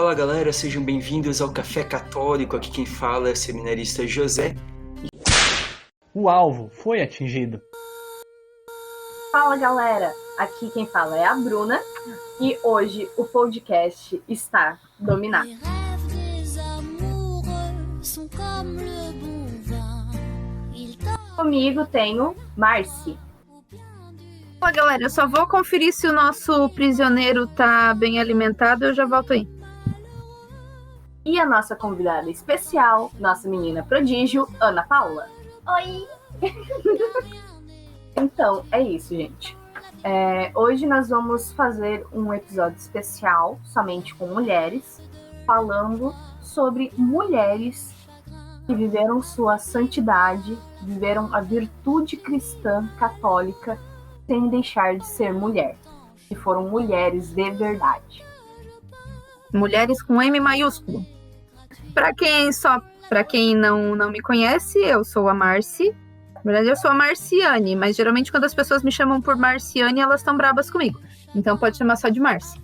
Fala galera, sejam bem-vindos ao Café Católico. Aqui quem fala é o seminarista José. O alvo foi atingido. Fala galera, aqui quem fala é a Bruna e hoje o podcast está dominado. Comigo tenho Marci. Fala galera, eu só vou conferir se o nosso prisioneiro tá bem alimentado, eu já volto aí. E a nossa convidada especial, nossa menina prodígio, Ana Paula. Oi! Então, é isso, gente. Hoje nós vamos fazer um episódio especial, somente com mulheres, falando sobre mulheres que viveram sua santidade, viveram a virtude cristã católica sem deixar de ser mulher, que foram mulheres de verdade. Mulheres com M maiúsculo. Para quem não me conhece, eu sou a Marci. Na verdade, eu sou a Marciane, mas geralmente quando as pessoas me chamam por Marciane, elas estão brabas comigo. Então pode chamar só de Marci.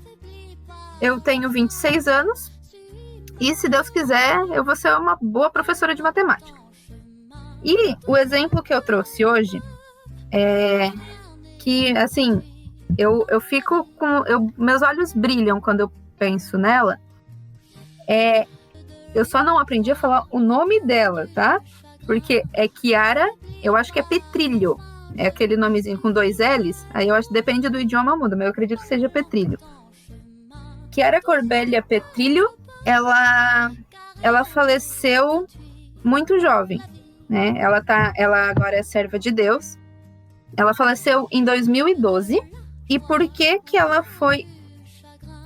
Eu tenho 26 anos e, se Deus quiser, eu vou ser uma boa professora de matemática. E o exemplo que eu trouxe hoje é que, assim, eu fico com... meus olhos brilham quando eu penso nela. Eu só não aprendi a falar o nome dela, tá? Porque é Chiara, eu acho que é Petrilho. É aquele nomezinho com 2 L's. Aí eu acho que depende do idioma muda, mas eu acredito que seja Petrilho. Chiara Corbélia Petrilho, ela faleceu muito jovem, né? Ela agora é serva de Deus. Ela faleceu em 2012. E por que ela foi...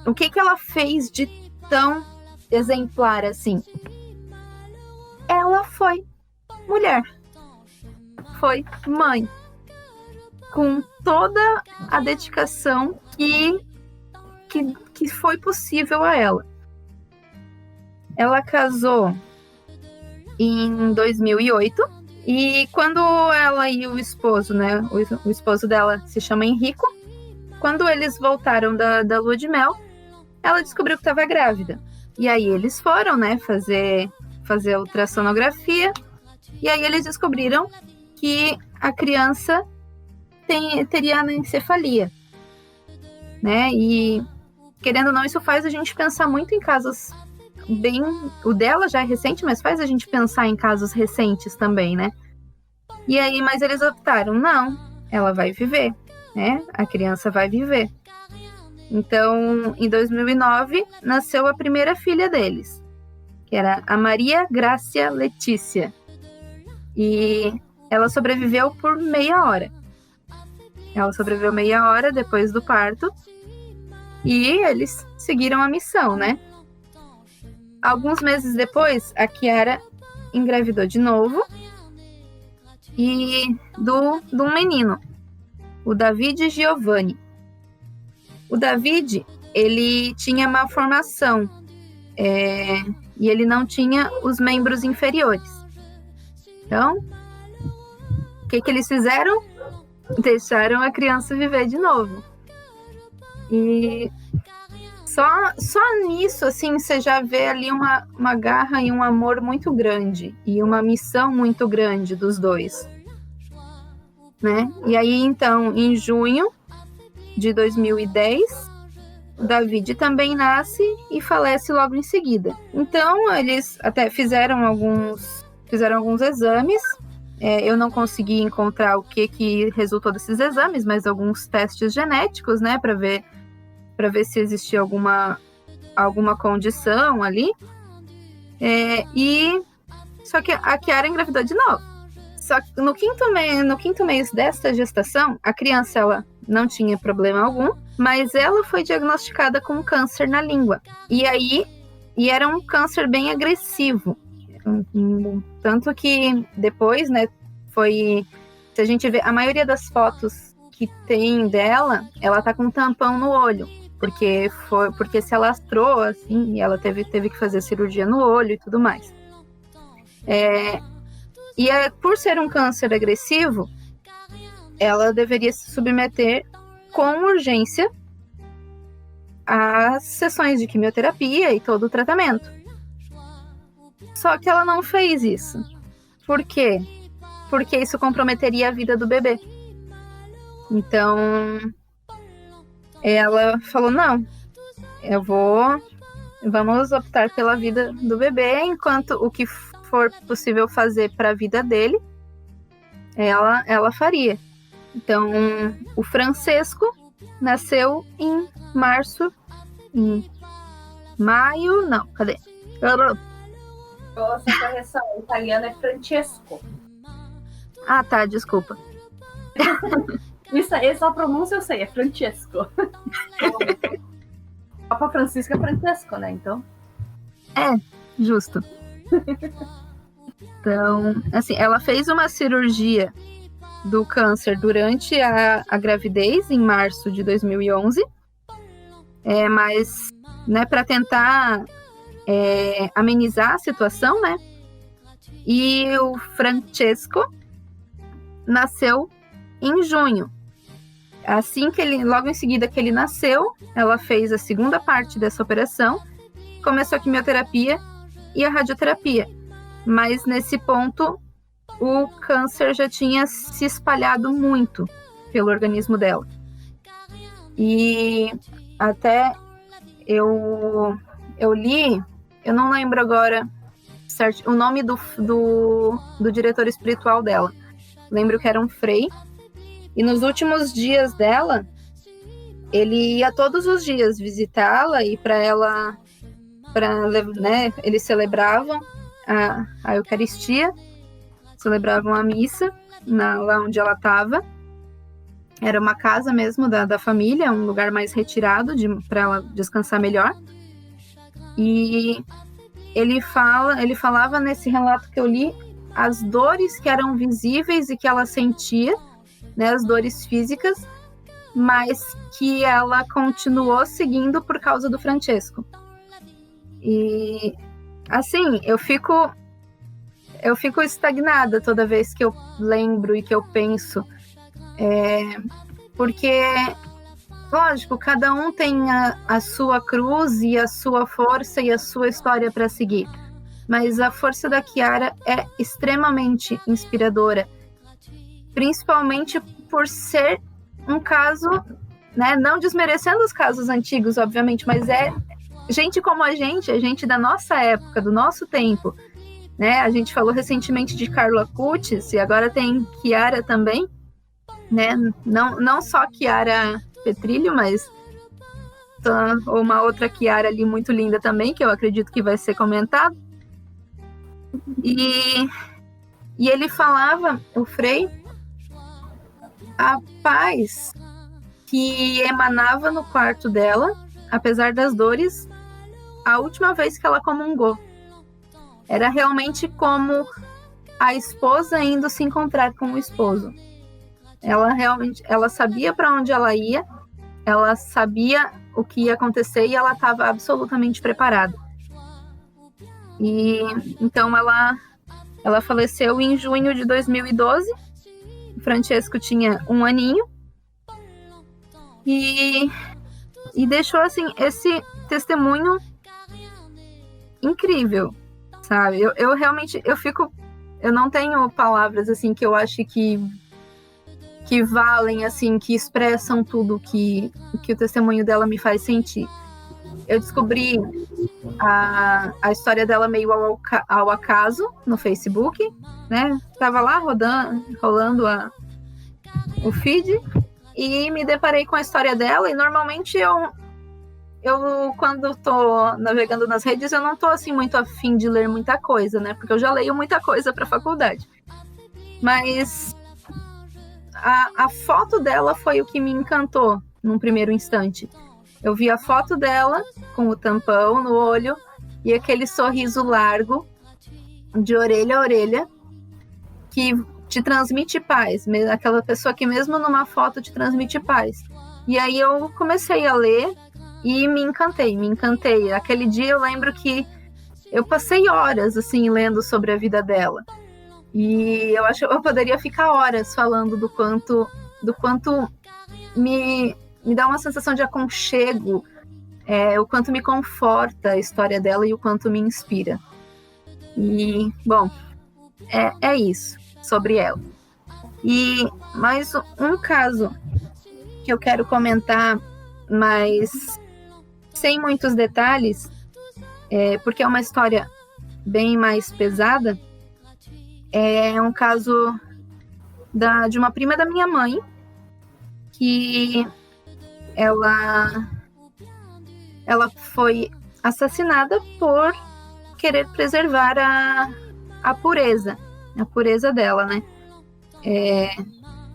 O que ela fez de tão exemplar assim? Ela foi mulher. Foi mãe. Com toda a dedicação que foi possível a ela. Ela casou em 2008. E quando ela e o esposo, né? O esposo dela se chama Henrico. Quando eles voltaram da lua de mel, ela descobriu que estava grávida. E aí eles foram, né? Fazer a ultrassonografia. E aí eles descobriram que a criança teria anencefalia, né? E, querendo ou não, isso faz a gente pensar muito em casos bem... O dela já é recente, mas faz a gente pensar em casos recentes também, né? E aí, mas eles optaram, não, ela vai viver, né? A criança vai viver. Então, em 2009, nasceu a primeira filha deles, que era a Maria Grácia Letícia. E ela sobreviveu por meia hora. Ela sobreviveu meia hora depois do parto. E eles seguiram a missão, né? Alguns meses depois, a Chiara engravidou de novo. E de um menino, o David Giovanni. O David, ele tinha malformação. E ele não tinha os membros inferiores. Então, o que eles fizeram? Deixaram a criança viver de novo. E só nisso, assim, você já vê ali uma garra e um amor muito grande. E uma missão muito grande dos dois. Né? E aí, então, em junho de 2010, o David também nasce e falece logo em seguida. Então, eles até fizeram alguns exames. Eu não consegui encontrar o que resultou desses exames, mas alguns testes genéticos, né, para ver se existia alguma condição ali. Só que a Chiara engravidou de novo. Só que no quinto mês desta gestação, a criança ela não tinha problema algum, mas ela foi diagnosticada com câncer na língua. E era um câncer bem agressivo. Tanto que depois, né, se a gente vê, a maioria das fotos que tem dela, ela tá com um tampão no olho, porque se alastrou, assim, e ela teve que fazer cirurgia no olho e tudo mais. Por ser um câncer agressivo, ela deveria se submeter com urgência as sessões de quimioterapia e todo o tratamento. Só que ela não fez isso. Por quê? Porque isso comprometeria a vida do bebê. Então, ela falou, não, vamos optar pela vida do bebê, enquanto o que for possível fazer para a vida dele, ela faria. Então, o Francesco nasceu em maio, não, cadê? Nossa, correção, o italiano é Francesco. Ah, tá, desculpa. Essa pronúncia eu sei, é Francesco. Papa Francisco é Francesco, né? Então. Justo. Então, assim, ela fez uma cirurgia do câncer durante a gravidez, em março de 2011. Mas, né, para tentar amenizar a situação, né? E o Francesco nasceu em junho. Assim que logo em seguida que ele nasceu, ela fez a segunda parte dessa operação, começou a quimioterapia e a radioterapia. Mas nesse ponto, o câncer já tinha se espalhado muito pelo organismo dela. E até eu li, eu não lembro agora certo, o nome do diretor espiritual dela. Lembro que era um frei. E nos últimos dias dela, ele ia todos os dias visitá-la e né, eles celebravam a Eucaristia, celebravam a missa lá onde ela estava. Era uma casa mesmo da família, um lugar mais retirado para ela descansar melhor. E ele falava nesse relato que eu li as dores que eram visíveis e que ela sentia, né, as dores físicas, mas que ela continuou seguindo por causa do Francesco. E assim, eu fico estagnada toda vez que eu lembro e que eu penso, porque, lógico, cada um tem a sua cruz e a sua força e a sua história para seguir, mas a força da Chiara é extremamente inspiradora, principalmente por ser um caso, né, não desmerecendo os casos antigos, obviamente, mas é gente como a gente da nossa época, do nosso tempo, né? A gente falou recentemente de Carla Cutis e agora tem Chiara também, né? Não só Chiara Petrilho, mas uma outra Chiara ali muito linda também, que eu acredito que vai ser comentado. E ele falava, o Frei, a paz que emanava no quarto dela, apesar das dores, a última vez que ela comungou. Era realmente como a esposa indo se encontrar com o esposo. Ela sabia para onde ela ia, ela sabia o que ia acontecer e ela estava absolutamente preparada. E então ela faleceu em junho de 2012. O Francesco tinha 1 aninho e deixou assim esse testemunho incrível, sabe? Eu realmente eu não tenho palavras assim que eu acho que valem, assim, que expressam tudo que o testemunho dela me faz sentir. Eu descobri a história dela meio ao acaso no Facebook, né? Tava lá rolando o feed e me deparei com a história dela. E normalmente eu quando tô navegando nas redes, eu não tô assim muito afim de ler muita coisa, né? Porque eu já leio muita coisa para faculdade. Mas a foto dela foi o que me encantou num primeiro instante. Eu vi a foto dela com o tampão no olho e aquele sorriso largo, de orelha a orelha, que te transmite paz. Aquela pessoa que mesmo numa foto te transmite paz. E aí eu comecei a ler e me encantei. Aquele dia eu lembro que eu passei horas assim lendo sobre a vida dela. E eu acho que eu poderia ficar horas falando do quanto me dá uma sensação de aconchego, o quanto me conforta a história dela e o quanto me inspira. E, bom, é isso sobre ela. E mais um caso que eu quero comentar, mas sem muitos detalhes, porque é uma história bem mais pesada. É um caso de uma prima da minha mãe, que ela foi assassinada por querer preservar a pureza dela, né?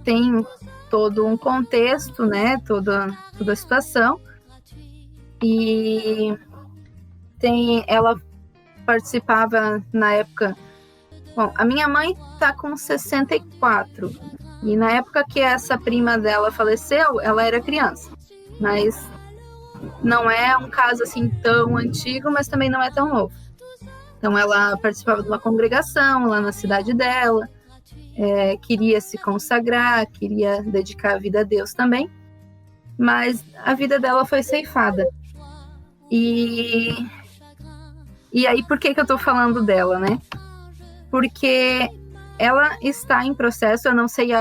Tem todo um contexto, né? Toda a situação. E ela participava na época. Bom, a minha mãe tá com 64. E na época que essa prima dela faleceu, ela era criança. Mas não é um caso assim tão antigo, mas também não é tão novo. Então ela participava de uma congregação lá na cidade dela, queria se consagrar, queria dedicar a vida a Deus também, mas a vida dela foi ceifada. E aí, por que eu tô falando dela, né? Porque ela está em processo, eu não sei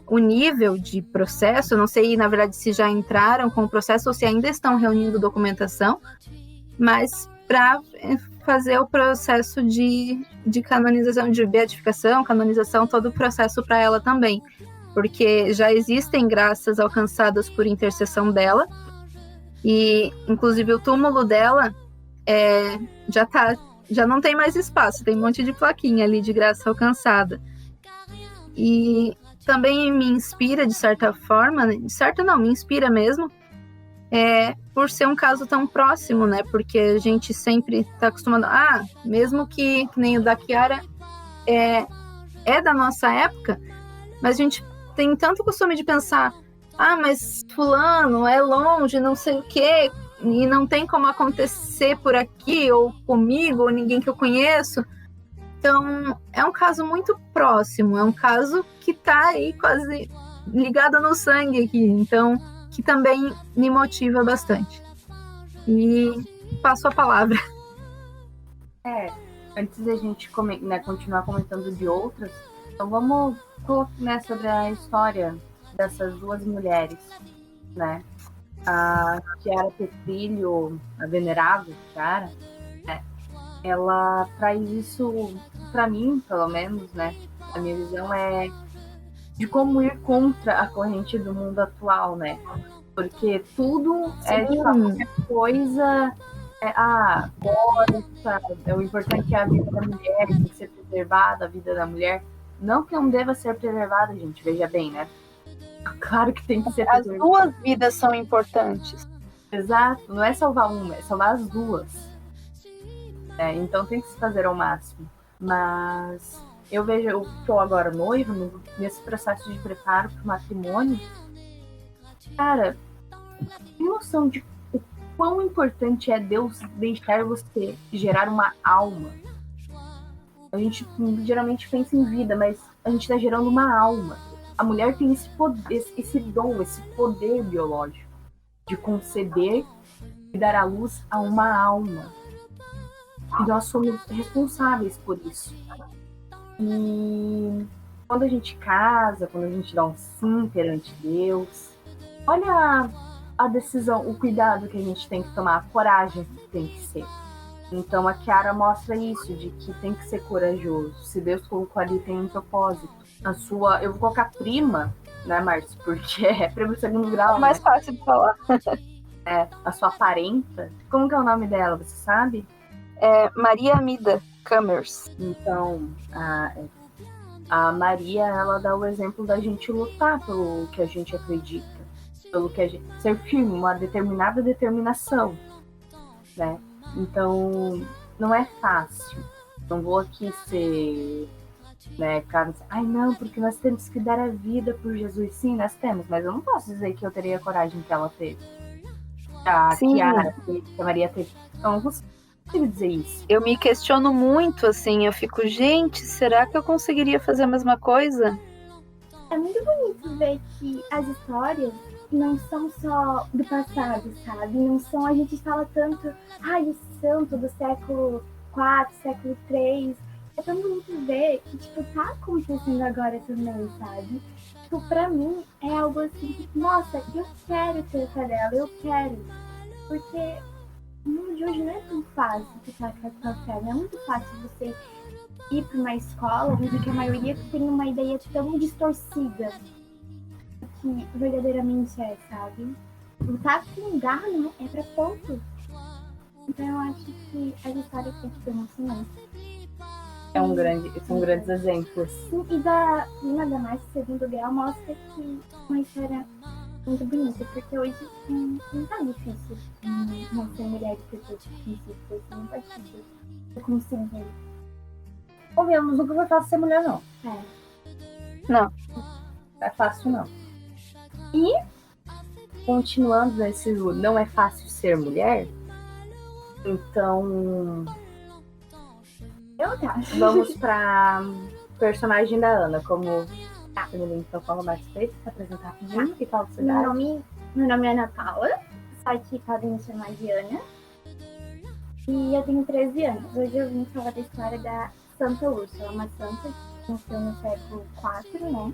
o nível de processo, eu não sei, na verdade, se já entraram com o processo ou se ainda estão reunindo documentação, mas para fazer o processo de canonização, de beatificação, canonização, todo o processo para ela também, porque já existem graças alcançadas por intercessão dela, e inclusive o túmulo dela já não tem mais espaço, tem um monte de plaquinha ali de graça alcançada. E também me inspira de certa forma, né? De certa não, me inspira mesmo, por ser um caso tão próximo, né? Porque a gente sempre está acostumado, mesmo que nem o da Chiara é da nossa época, mas a gente tem tanto costume de pensar, mas fulano é longe, não sei o quê, e não tem como acontecer por aqui, ou comigo, ou ninguém que eu conheço. Então, é um caso muito próximo, é um caso que tá aí quase ligado no sangue aqui, então, que também me motiva bastante. E passo a palavra. Antes da gente continuar comentando de outras, então vamos sobre a história dessas duas mulheres, né? A Chiara Petrilho, a venerável Chiara, ela traz isso para mim, pelo menos, né? A minha visão é de como ir contra a corrente do mundo atual, né? Porque tudo de qualquer coisa o importante é a vida da mulher, tem que ser preservada a vida da mulher. Não que não deva ser preservada, gente, veja bem, né? Claro que tem que ser preservada. As duas vidas são importantes. Exato, não é salvar uma, é salvar as duas. Então tem que se fazer ao máximo. Mas eu vejo, eu estou agora noiva, nesse processo de preparo para o matrimônio. Cara, tem noção de o quão importante é Deus deixar você gerar uma alma? A gente geralmente pensa em vida, mas a gente está gerando uma alma. A mulher tem esse poder, esse dom, esse poder biológico de conceber e dar à luz a uma alma. E nós somos responsáveis por isso. E quando a gente casa, quando a gente dá um sim perante Deus, olha a decisão, o cuidado que a gente tem que tomar, a coragem que tem que ser. Então a Chiara mostra isso, de que tem que ser corajoso. Se Deus colocou ali, tem um propósito. Eu vou colocar prima, né, Márcio? Porque é prima segundo grau. É mais fácil de falar. A sua parenta. Como que é o nome dela, você sabe? Maria Amida Kamers. Então, a Maria, ela dá o exemplo da gente lutar pelo que a gente acredita, pelo que a gente ser firme, uma determinada determinação, né? Então, não é fácil. Não vou aqui ser, né, cara, não, porque nós temos que dar a vida por Jesus. Sim, nós temos, mas eu não posso dizer que eu teria a coragem que ela teve. A Chiara teve, que a Maria teve. Então, eu não consigo dizer isso. Eu me questiono muito, assim, eu fico, gente, será que eu conseguiria fazer a mesma coisa? É muito bonito ver que as histórias não são só do passado, sabe? Não são, a gente fala tanto, o santo do século IV, século III. É tão bonito ver que, tipo, tá acontecendo agora também, sabe? Tipo, pra mim, é algo assim que, nossa, eu quero ter essa dela, eu quero. Porque o mundo de hoje não é tão fácil ficar com a tua fé, não é muito fácil você ir pra uma escola onde que a maioria tem uma ideia tão distorcida do que verdadeiramente é, sabe? Lutar com garra não é pra pouco. Então eu acho que essa história foi tipo emocionante. São grandes exemplos. Sim, e da Lina Damasio, segundo grau, mostra que uma história muito bonita, porque hoje não tá difícil não ser mulher de pessoas princípios, não tá difícil eu conseguir. Convenhamos, nunca foi fácil ser mulher, não. Não. Não é fácil, não. E, continuando nesse não é fácil ser mulher, então vamos pra personagem da Ana, como então fala mais pra se apresentar pra mim e fala pra Meu nome é Ana Paula, só que podem me chamar de Ana. E eu tenho 13 anos. Hoje eu vim falar da história da Santa Úrsula, uma santa que nasceu no século IV, né?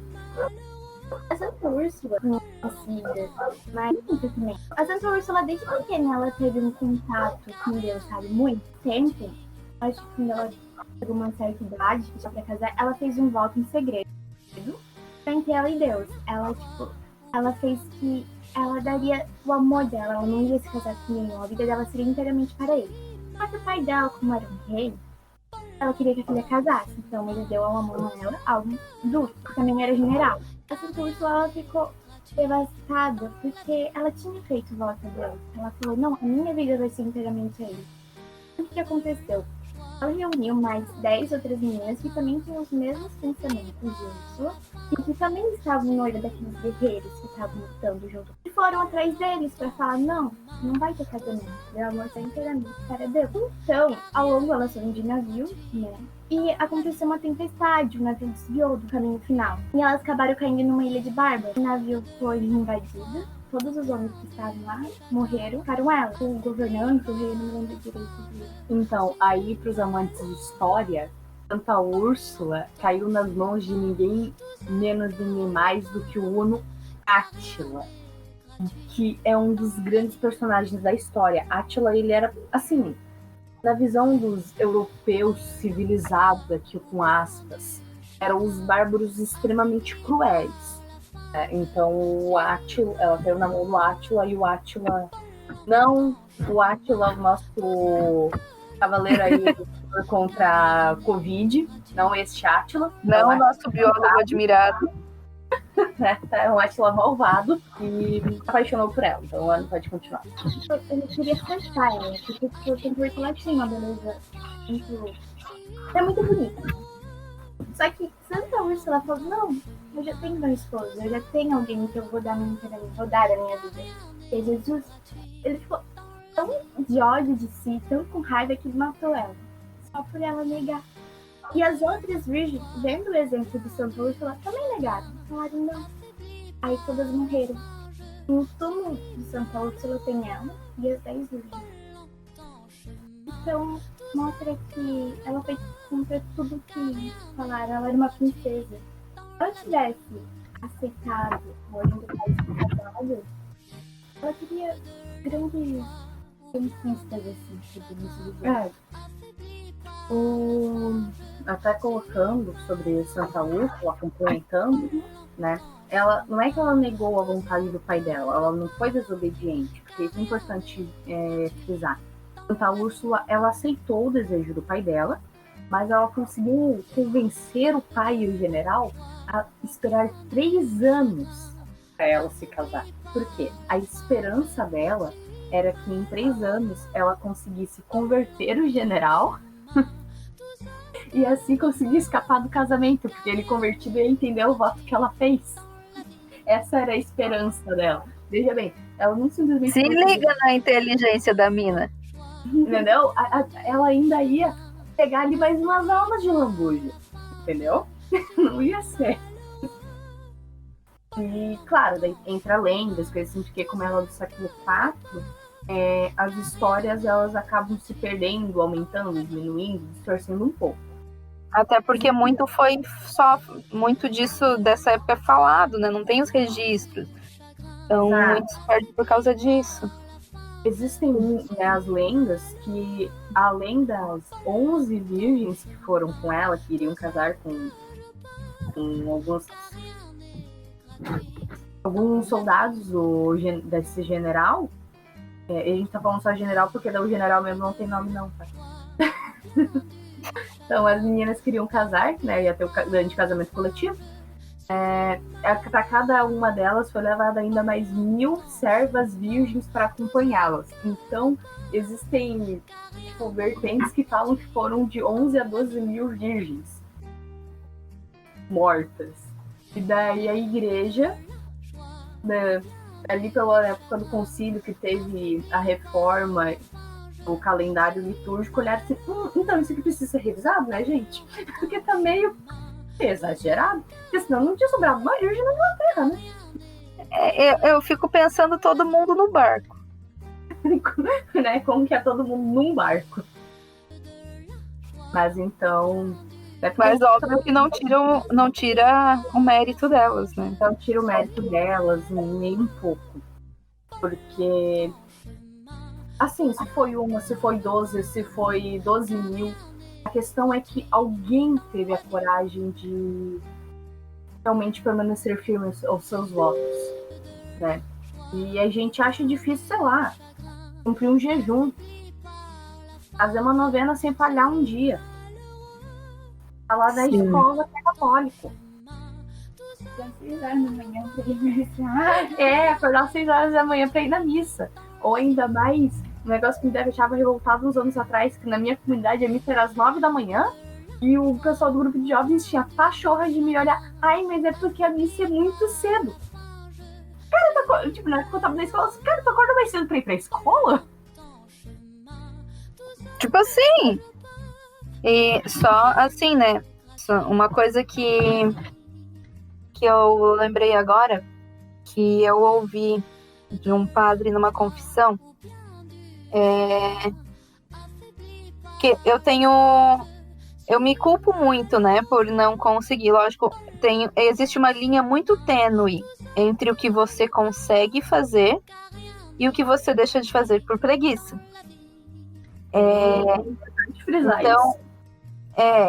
A Santa Úrsula, conhecida, mas muito também. A Santa Úrsula, desde pequena, ela teve um contato com Deus, sabe? Muito tempo. Acho que quando ela chegou uma certa idade, que já pra casar, ela fez um voto em segredo entre ela e Deus. Ela fez que ela daria o amor dela, ela não ia se casar com nenhum, a vida dela seria inteiramente para ele. Mas o pai dela, como era um rei, ela queria que a filha casasse, então ele deu ao amor a ela algo duro, que também era general. A Santa Úrsula, ela ficou devastada, porque ela tinha feito voto a Deus. Ela falou, não, a minha vida vai ser inteiramente a ele. O que aconteceu? Ela reuniu mais 10 outras meninas que também tinham os mesmos pensamentos de Úrsula e que também estavam no olho daqueles guerreiros que estavam lutando junto. E foram atrás deles para falar, não vai ter casamento, meu amor está inteiramente para Deus. Então, ao longo elas foram de navio, né? E aconteceu uma tempestade, o navio desviou do caminho final. E elas acabaram caindo numa ilha de Bárbara. O navio foi invadido. Todos os homens que estavam lá morreram, ficaram ela. O governante, o rei, não lembro direito disso. Então, aí pros amantes de história, Santa Úrsula caiu nas mãos de ninguém menos, ninguém mais do que o Huno Átila, que é um dos grandes personagens da história. Átila, ele era, assim, na visão dos europeus civilizados, aqui com aspas, eram os bárbaros extremamente cruéis. Então o Átila, ela caiu na mão do Átila, e o Átila, o nosso cavaleiro aí contra a Covid, não esse Átila. Não, o nosso biólogo admirado. É um Átila malvado e apaixonou por ela, então ela não pode continuar. Eu queria cortar ela, porque eu tenho que ver que ela tinha uma beleza muito... É muito bonita. Só que Santa Úrsula falou, não, eu já tenho meu esposo, eu já tenho alguém que eu vou dar a minha vida. E Jesus, ele ficou tão de ódio de si, tão com raiva que ele matou ela. Só por ela negar. E as outras virgens, vendo o exemplo de Santa Úrsula, também negaram. Falaram não. Aí todas morreram. No túmulo de Santa Úrsula tem ela e as 10 virgens. Então, mostra que ela foi contra tudo que falaram. Ela era uma princesa. Se ela tivesse aceitado o ordem do país casado, ela teria grandes conquistas, assim, podemos dizer. Até colocando sobre Santa Úrsula, complementando, né? Ela, não é que ela negou a vontade do pai dela, ela não foi desobediente, porque isso é importante frisar. Santa Úrsula, ela aceitou o desejo do pai dela, mas ela conseguiu convencer o pai e o general a esperar 3 anos para ela se casar. Por quê? A esperança dela era que em 3 anos ela conseguisse converter o general e assim conseguir escapar do casamento, porque ele convertido ia entender o voto que ela fez. Essa era a esperança dela. Veja bem, ela não simplesmente... Se liga na inteligência da mina. Entendeu? Ela ainda ia pegar ali mais umas almas de lambuja. Entendeu? Não ia ser. E, claro, daí entra lendas, coisas assim, porque como ela é do século IV, as histórias elas acabam se perdendo, aumentando, diminuindo, distorcendo um pouco. Até porque muito disso dessa época é falado, né? Não tem os registros. Então, muito se perde por causa disso. Existem, né, as lendas que, além das 11 virgens que foram com ela, que iriam casar com alguns soldados desse general, a gente tá falando só general porque o general mesmo não tem nome não, tá? Então as meninas queriam casar, né, ia ter o grande casamento coletivo. Para cada uma delas foi levada ainda mais 1000 servas virgens para acompanhá-las. Então existem vertentes que falam que foram de 11 a 12 mil virgens mortas. E daí a igreja, né, ali pela época do concílio que teve a reforma, o calendário litúrgico, olharam assim, então isso aqui precisa ser revisado, né, gente? Porque tá meio exagerado, porque senão não tinha sobrado uma virgem na Inglaterra, né? Eu fico pensando todo mundo no barco. Né? Como que é todo mundo num barco. Mas então... Mas óbvio que não tira o mérito delas, né? Não tira o mérito delas, nem um pouco. Porque... assim, se foi uma, se foi 12, se foi 12 mil... A questão é que alguém teve a coragem de realmente permanecer firme aos seus votos, né? E a gente acha difícil, sei lá, cumprir um jejum, fazer uma novena sem falhar um dia, falar da escola que é católico. Acordar 6 horas da manhã pra ir na missa. Acordar 6 horas da manhã pra ir na missa. Ou ainda mais... um negócio que me deixava revoltado uns anos atrás, que na minha comunidade a missa era às 9 da manhã e o pessoal do grupo de jovens tinha pachorra de me olhar. Ai, mas é porque a missa é muito cedo. Cara, tipo, na época eu tava na escola, assim, cara, tu acorda mais cedo pra ir pra escola? Tipo assim. E só assim, né? Uma coisa que eu lembrei agora, que eu ouvi de um padre numa confissão, que eu me culpo muito, né, por não conseguir. Lógico, existe uma linha muito tênue entre o que você consegue fazer e o que você deixa de fazer por preguiça.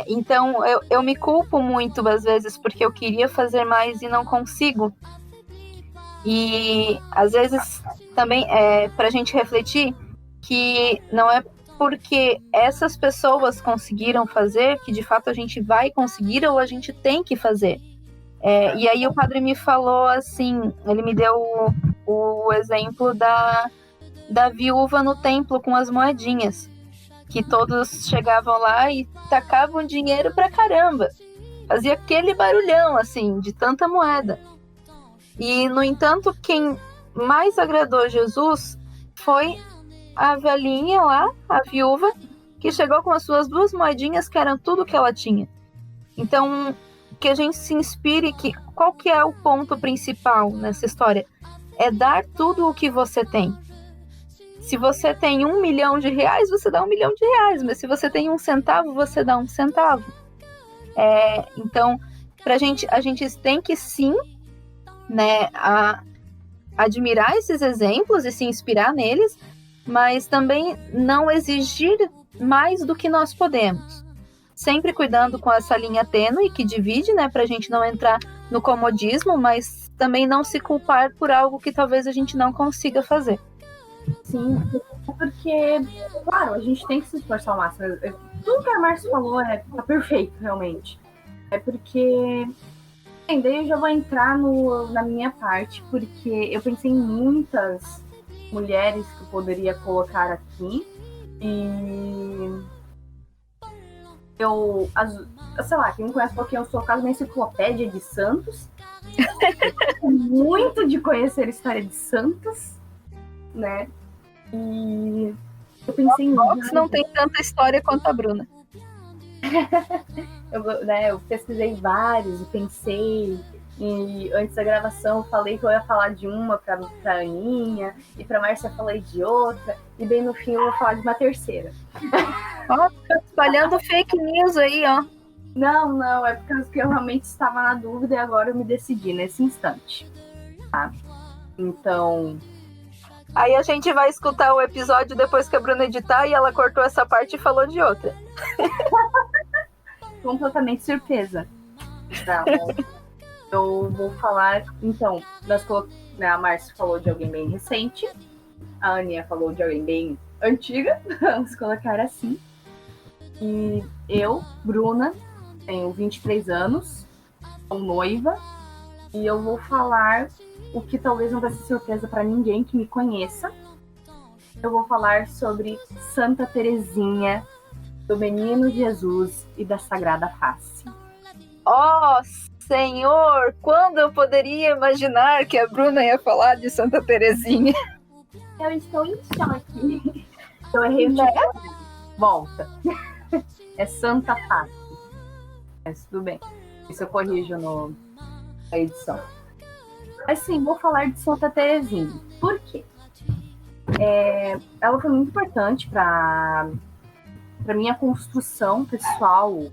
Então eu me culpo muito às vezes porque eu queria fazer mais e não consigo. E às vezes também pra gente refletir que não é porque essas pessoas conseguiram fazer que de fato a gente vai conseguir ou a gente tem que fazer. E aí o padre me falou assim, ele me deu o exemplo da viúva no templo com as moedinhas, que todos chegavam lá e tacavam dinheiro pra caramba, fazia aquele barulhão assim, de tanta moeda. E no entanto, quem mais agradou Jesus foi a velhinha lá, a viúva, que chegou com as suas 2 moedinhas, que eram tudo que ela tinha. Então, que a gente se inspire, qual que é o ponto principal nessa história? É dar tudo o que você tem. Se você tem R$1 milhão, você dá R$1 milhão, mas se você tem 1 centavo, você dá 1 centavo. Então, a gente tem que sim, né, admirar esses exemplos e se inspirar neles, mas também não exigir mais do que nós podemos. Sempre cuidando com essa linha tênue que divide, né, pra gente não entrar no comodismo, mas também não se culpar por algo que talvez a gente não consiga fazer. Sim, porque, claro, a gente tem que se esforçar ao máximo. Tudo que a Márcia falou tá perfeito, realmente. Porque... daí eu já vou entrar na minha parte, porque eu pensei em muitas mulheres que eu poderia colocar aqui. E sei lá, quem me conhece um pouquinho, eu sou quase uma enciclopédia de santos. Muito de conhecer a história de santos, né? E eu pensei em... não tem tanta história quanto a Bruna. Eu pesquisei vários e pensei E antes da gravação eu falei que eu ia falar de uma pra Aninha, e pra Márcia eu falei de outra, e bem no fim eu vou falar de uma terceira. Ó, espalhando fake news aí, ó. Não, é porque eu realmente estava na dúvida e agora eu me decidi nesse instante. Tá? Então, Aí a gente vai escutar o episódio depois que a Bruna editar e ela cortou essa parte e falou de outra. completamente surpresa. Tá, eu vou falar, então, a Márcia falou de alguém bem recente, a Aninha falou de alguém bem antiga, vamos colocar assim. E eu, Bruna, tenho 23 anos, sou noiva, e eu vou falar o que talvez não vai ser surpresa para ninguém que me conheça. Eu vou falar sobre Santa Teresinha, do Menino Jesus e da Sagrada Face. Ó, Senhor, quando eu poderia imaginar que a Bruna ia falar de Santa Teresinha? Eu estou em choque. Eu errei o título. Volta. É Santa Face. Mas tudo bem. Isso eu corrijo na edição. Mas sim, vou falar de Santa Teresinha. Por quê? Ela foi muito importante para minha construção pessoal,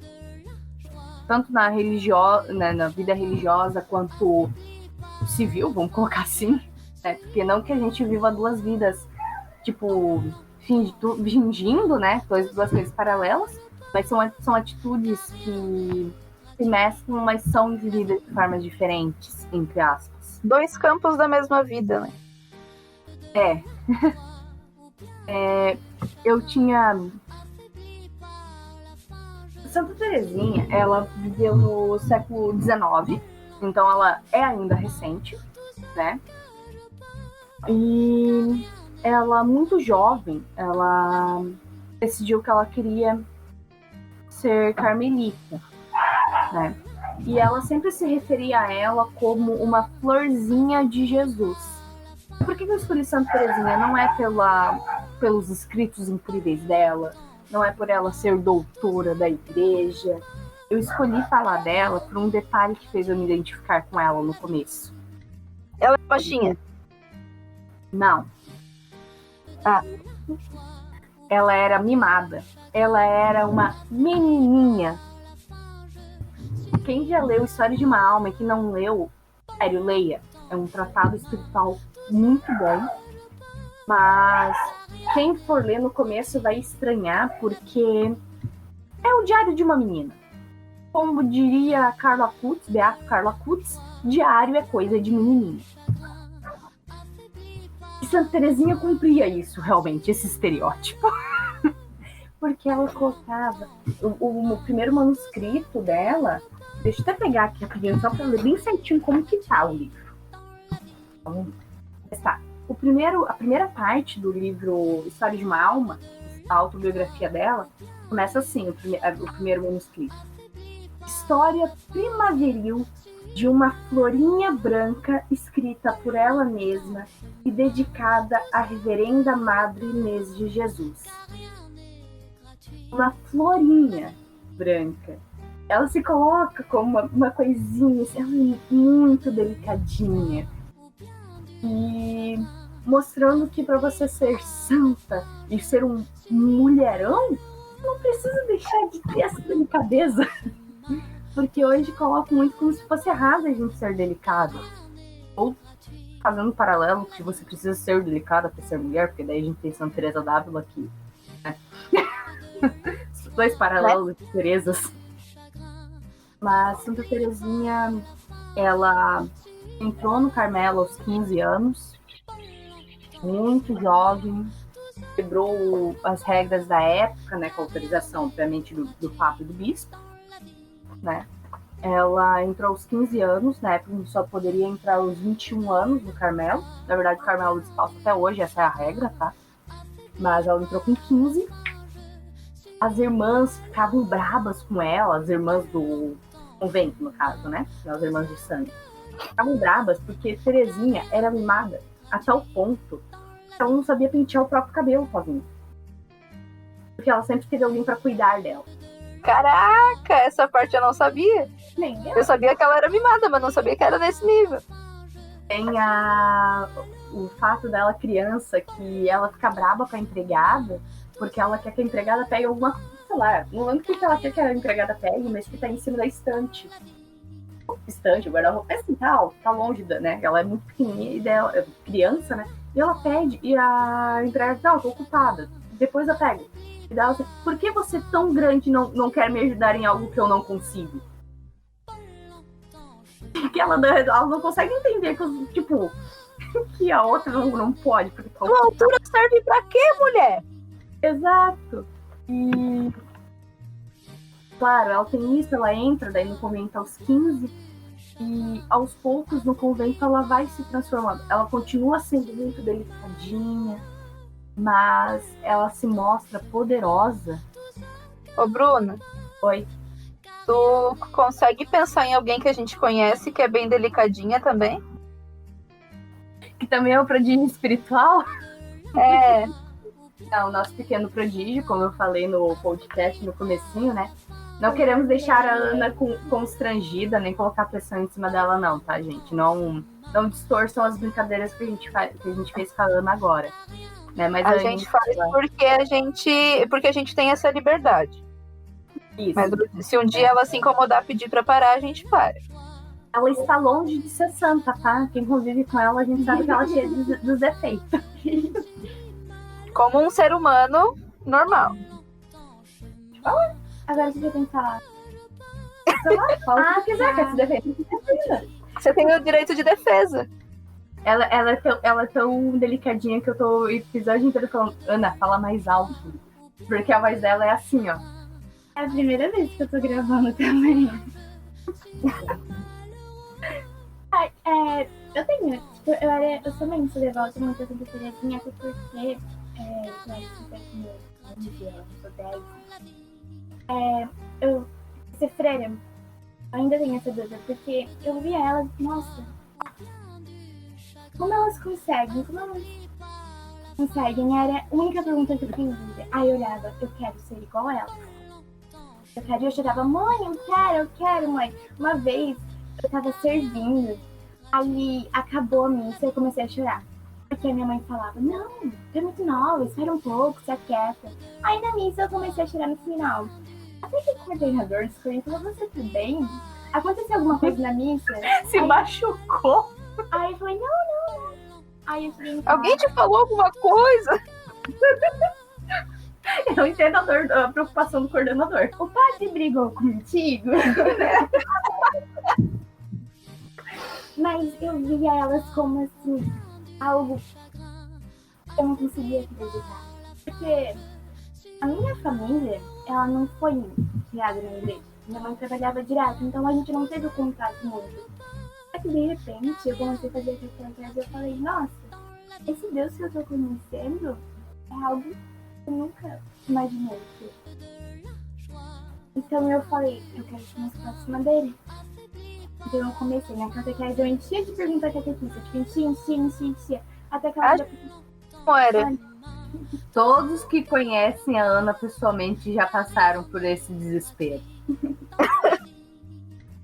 tanto na vida religiosa quanto civil, vamos colocar assim, né? Porque não que a gente viva duas vidas, tipo, fingindo, né? Duas coisas paralelas, mas são atitudes que se mesclam, mas são vividas de formas diferentes, entre aspas. Dois campos da mesma vida, né? Eu tinha... Santa Teresinha, ela viveu no século XIX, então ela é ainda recente, né? E ela, muito jovem, ela decidiu que ela queria ser carmelita, né? E ela sempre se referia a ela como uma florzinha de Jesus. Por que eu escolhi Santa Teresinha? Não é pelos escritos incríveis dela, não é por ela ser doutora da igreja. Eu escolhi falar dela por um detalhe que fez eu me identificar com ela no começo. Ela é baixinha? Não. Ah. Ela era mimada. Ela era uma menininha. Quem já leu História de uma Alma e que não leu, sério, leia. É um tratado espiritual muito bom. Mas quem for ler no começo vai estranhar, porque é o diário de uma menina. Como diria Carla Kutz, Beato Carla Kutz, diário é coisa de menininha. E Santa Teresinha cumpria isso, realmente, esse estereótipo. Porque ela colocava o primeiro manuscrito dela. Deixa eu até pegar aqui rapidinho, só para ler bem certinho como que tá o livro. Então, tá. A primeira parte do livro História de uma Alma, a autobiografia dela, começa assim, o primeiro manuscrito. História primaveril de uma florinha branca escrita por ela mesma e dedicada à reverenda Madre Inês de Jesus. Uma florinha branca. Ela se coloca como uma coisinha, assim, ela é muito delicadinha. E mostrando que para você ser santa e ser um mulherão, não precisa deixar de ter essa delicadeza. Porque hoje coloca muito como se fosse errado a gente ser delicado. Ou fazendo um paralelo que você precisa ser delicada para ser mulher, porque daí a gente tem Santa Teresa d'Ávila aqui. Né? Dois paralelos de Terezas. Mas Santa Teresinha, ela entrou no Carmelo aos 15 anos, muito jovem, quebrou as regras da época, né, com a autorização, obviamente, do Papa e do Bispo, né? Ela entrou aos 15 anos, na época só poderia entrar aos 21 anos no Carmelo. Na verdade, o Carmelo descalço até hoje, essa é a regra, tá? Mas ela entrou com 15. As irmãs ficavam brabas com ela, as irmãs do convento, no caso, né? As irmãs de sangue. Ficavam brabas porque Teresinha era mimada a tal ponto que ela não sabia pentear o próprio cabelo sozinha. Porque ela sempre teve alguém pra cuidar dela. Caraca, essa parte eu não sabia. Nem eu. Eu sabia que ela era mimada, mas não sabia que era nesse nível. Tem o fato dela criança, que ela fica braba com a empregada, porque ela quer que a empregada pegue alguma coisa, sei lá, não lembro o que ela quer que a empregada pegue, mas que tá em cima da estante. Estante, o guarda-roupa, assim, tá longe, né? Ela é muito pequenininha, e dela, é criança, né? E ela pede, e a empregada, não, tô ocupada, depois eu pego. E dela assim, por que você tão grande não quer me ajudar em algo que eu não consigo? Que ela não consegue entender que, tipo, que a outra não pode. Porque A altura serve pra quê, mulher? Exato. E claro, ela tem isso, ela entra daí no convento aos 15 e aos poucos no convento ela vai se transformando. Ela continua sendo muito delicadinha, mas ela se mostra poderosa. Ô, Bruna. Oi. Tu consegue pensar em alguém que a gente conhece que é bem delicadinha também? Que também é um prodígio espiritual? É. Não, o nosso pequeno prodígio, como eu falei no podcast no comecinho, né? Não queremos deixar a Ana constrangida, nem colocar pressão em cima dela, não, tá, gente? Não distorçam as brincadeiras que a gente fez com a Ana agora. Né? Mas a gente faz porque a gente tem essa liberdade. Isso. Mas se um dia ela se incomodar, pedir pra parar, a gente para. Ela está longe de ser santa, tá? Quem convive com ela, a gente sabe que ela é cheia dos defeitos. Como um ser humano normal. Agora você já tem que falar. Fala o que quiser, quer se defender. Você tem o direito de defesa. Ela é tão delicadinha que eu tô o episódio inteiro falando, Ana, fala mais alto. Porque a voz dela é assim, ó. É a primeira vez que eu tô gravando também. Eu tenho. Tipo, eu também sou devota muito assim, delicadinha, até porque eu ser freira, eu ainda tenho essa dúvida, porque eu via elas, nossa, como elas conseguem, era a única pergunta que eu tinha dúvida. Aí eu olhava, eu quero ser igual a ela. Eu chorava, mãe, eu quero, mãe. Uma vez eu tava servindo, aí acabou a missa e eu comecei a chorar. Porque a minha mãe falava, não, tu é muito nova, espera um pouco, se aquieta. Aí na missa eu comecei a chorar no final. Até que o coordenador do escolinho falou, você tá bem? Aconteceu alguma coisa na missa? Se machucou? Aí eu falei, não. Aí eu falei, alguém te falou alguma coisa? Eu entendo a preocupação do coordenador. O padre brigou contigo? Mas eu via elas como assim, algo que eu não conseguia acreditar. Porque a minha família, ela não foi criada na igreja. Minha mãe trabalhava direto, então a gente não teve contato muito. Só que de repente eu comecei a fazer aquela casa e eu falei, nossa, esse Deus que eu tô conhecendo é algo que eu nunca imaginei. Então eu falei, eu quero ser mais próxima dele. Então eu comecei na catequese, eu enchia de perguntar a catequista, tipo, enchia. Até que ela Como era? Todos que conhecem a Ana pessoalmente já passaram por esse desespero.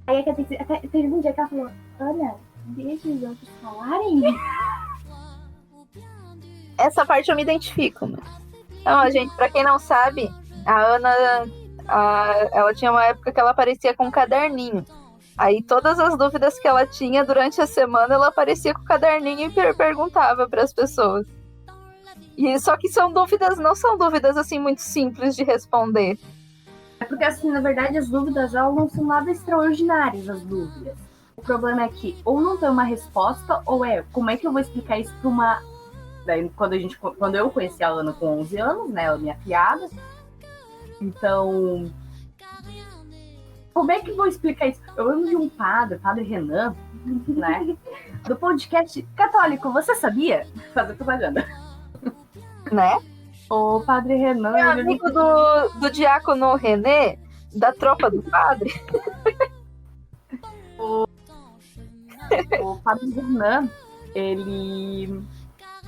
Aí a catequista, até teve um dia que ela falou, Ana, deixa os outros falarem. Essa parte eu me identifico, né? Então, gente, pra quem não sabe, a Ana, ela tinha uma época que ela aparecia com um caderninho. Aí todas as dúvidas que ela tinha durante a semana, ela aparecia com o caderninho e perguntava para as pessoas. E só que não são dúvidas assim muito simples de responder. É porque assim, na verdade, as dúvidas elas não são nada extraordinárias, as dúvidas. O problema é que ou não tem uma resposta, ou como é que eu vou explicar isso para uma... Daí, quando eu conheci a Ana com 11 anos, né, ela é minha piada. Então, como é que eu vou explicar isso? Eu lembro de um padre Renan, né, do podcast católico, você sabia? Fazer propaganda. Né? O padre Renan... É amigo do diácono René, da tropa do padre. O padre Renan, ele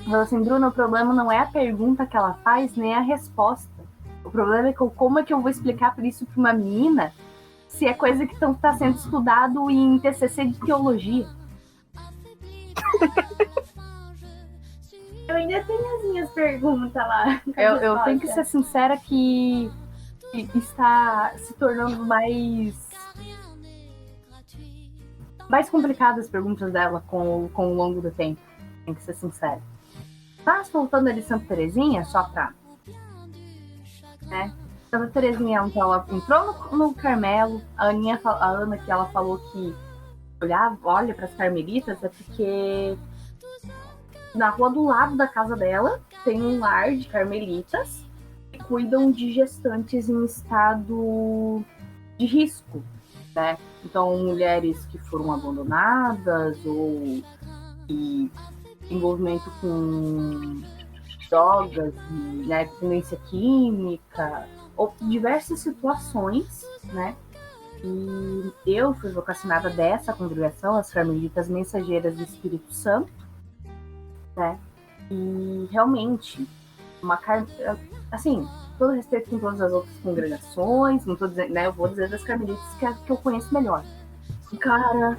falou assim, Bruno, o problema não é a pergunta que ela faz, nem a resposta. O problema é como é que eu vou explicar por isso para uma menina se é coisa que tá sendo estudado em TCC de teologia. Eu ainda tenho as minhas perguntas lá. Eu tenho que ser sincera que está se tornando mais complicadas as perguntas dela com o longo do tempo. Tem que ser sincera. Mas voltando ali Santa Terezinha, só pra... né? Santa Terezinha, então, ela entrou no Carmelo. A Ana que ela falou que olha para as carmelitas, é porque na rua do lado da casa dela tem um lar de carmelitas que cuidam de gestantes em estado de risco, né? Então, mulheres que foram abandonadas ou que envolvimento com drogas, né, dependência química, ou diversas situações, né? E eu fui vocacionada dessa congregação, as Carmelitas Mensageiras do Espírito Santo, né? E realmente, assim, todo respeito com todas as outras congregações, não tô dizendo, né? Eu vou dizer das Carmelitas que é a que eu conheço melhor. Cara,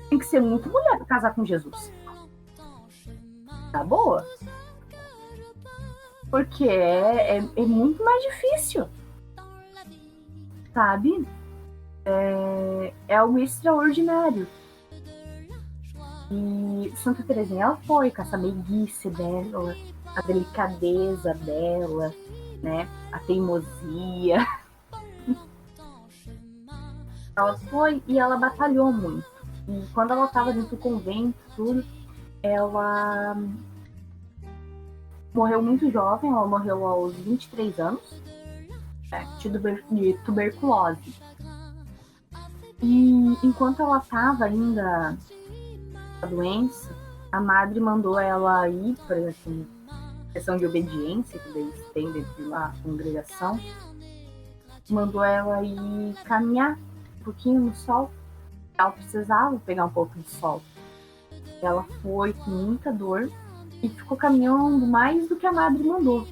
tem que ser muito mulher pra casar com Jesus. Tá boa? Porque é muito mais difícil. Sabe? É algo extraordinário. E Santa Terezinha, ela foi com essa meiguice dela, a delicadeza dela, né? A teimosia. Ela foi e ela batalhou muito. E quando ela estava dentro do convento, tudo, ela morreu muito jovem, ela morreu aos 23 anos, né, de tuberculose. E enquanto ela estava ainda com a doença, a madre mandou ela ir, por assim, questão de obediência, que daí tem dentro de uma congregação, mandou ela ir caminhar um pouquinho no sol. Ela precisava pegar um pouco de sol. Ela foi com muita dor e ficou caminhando mais do que a madre mandou.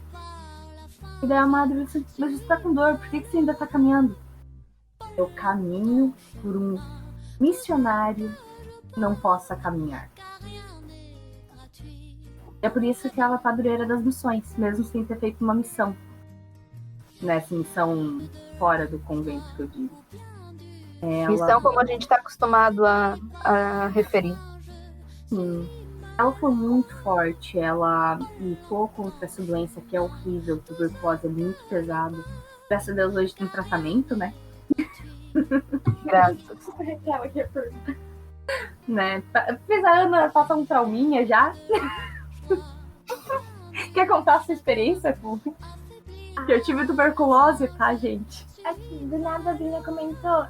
E daí a madre disse, mas você tá com dor, por que você ainda tá caminhando? Eu caminho por um missionário que não possa caminhar. É por isso que ela é padroeira das missões, mesmo sem ter feito uma missão. Nessa missão fora do convento que eu digo. Missão como a gente está acostumado a referir. Sim. Ela foi muito forte, ela lutou contra essa doença que é horrível, tuberculose é muito pesado. Graças a Deus hoje tem tratamento, né? Graças. Né? Fez a Ana passar um trauminha já. Quer contar a sua experiência, Fu? Que eu tive tuberculose, tá, gente? Aqui, do nada a Brina comentou,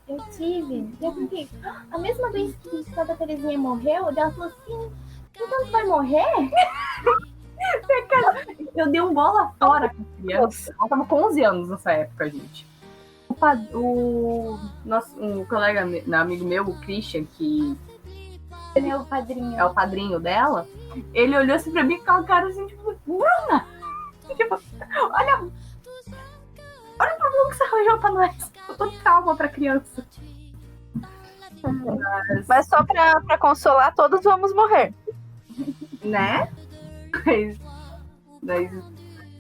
eu tive. E eu fiquei, a mesma vez que Santa Terezinha morreu, ela falou assim, então tu vai morrer? Eu dei um bola fora com a criança. Ela tava com 11 anos nessa época, gente. Um colega, amigo meu, o Christian, que É meu padrinho. é o padrinho dela, ele olhou assim pra mim com a cara assim, tipo, Bruna! Tipo, olha o problema que você arranjou pra nós. Eu tô trauma pra criança. Mas só pra consolar, todos vamos morrer. Né? Mas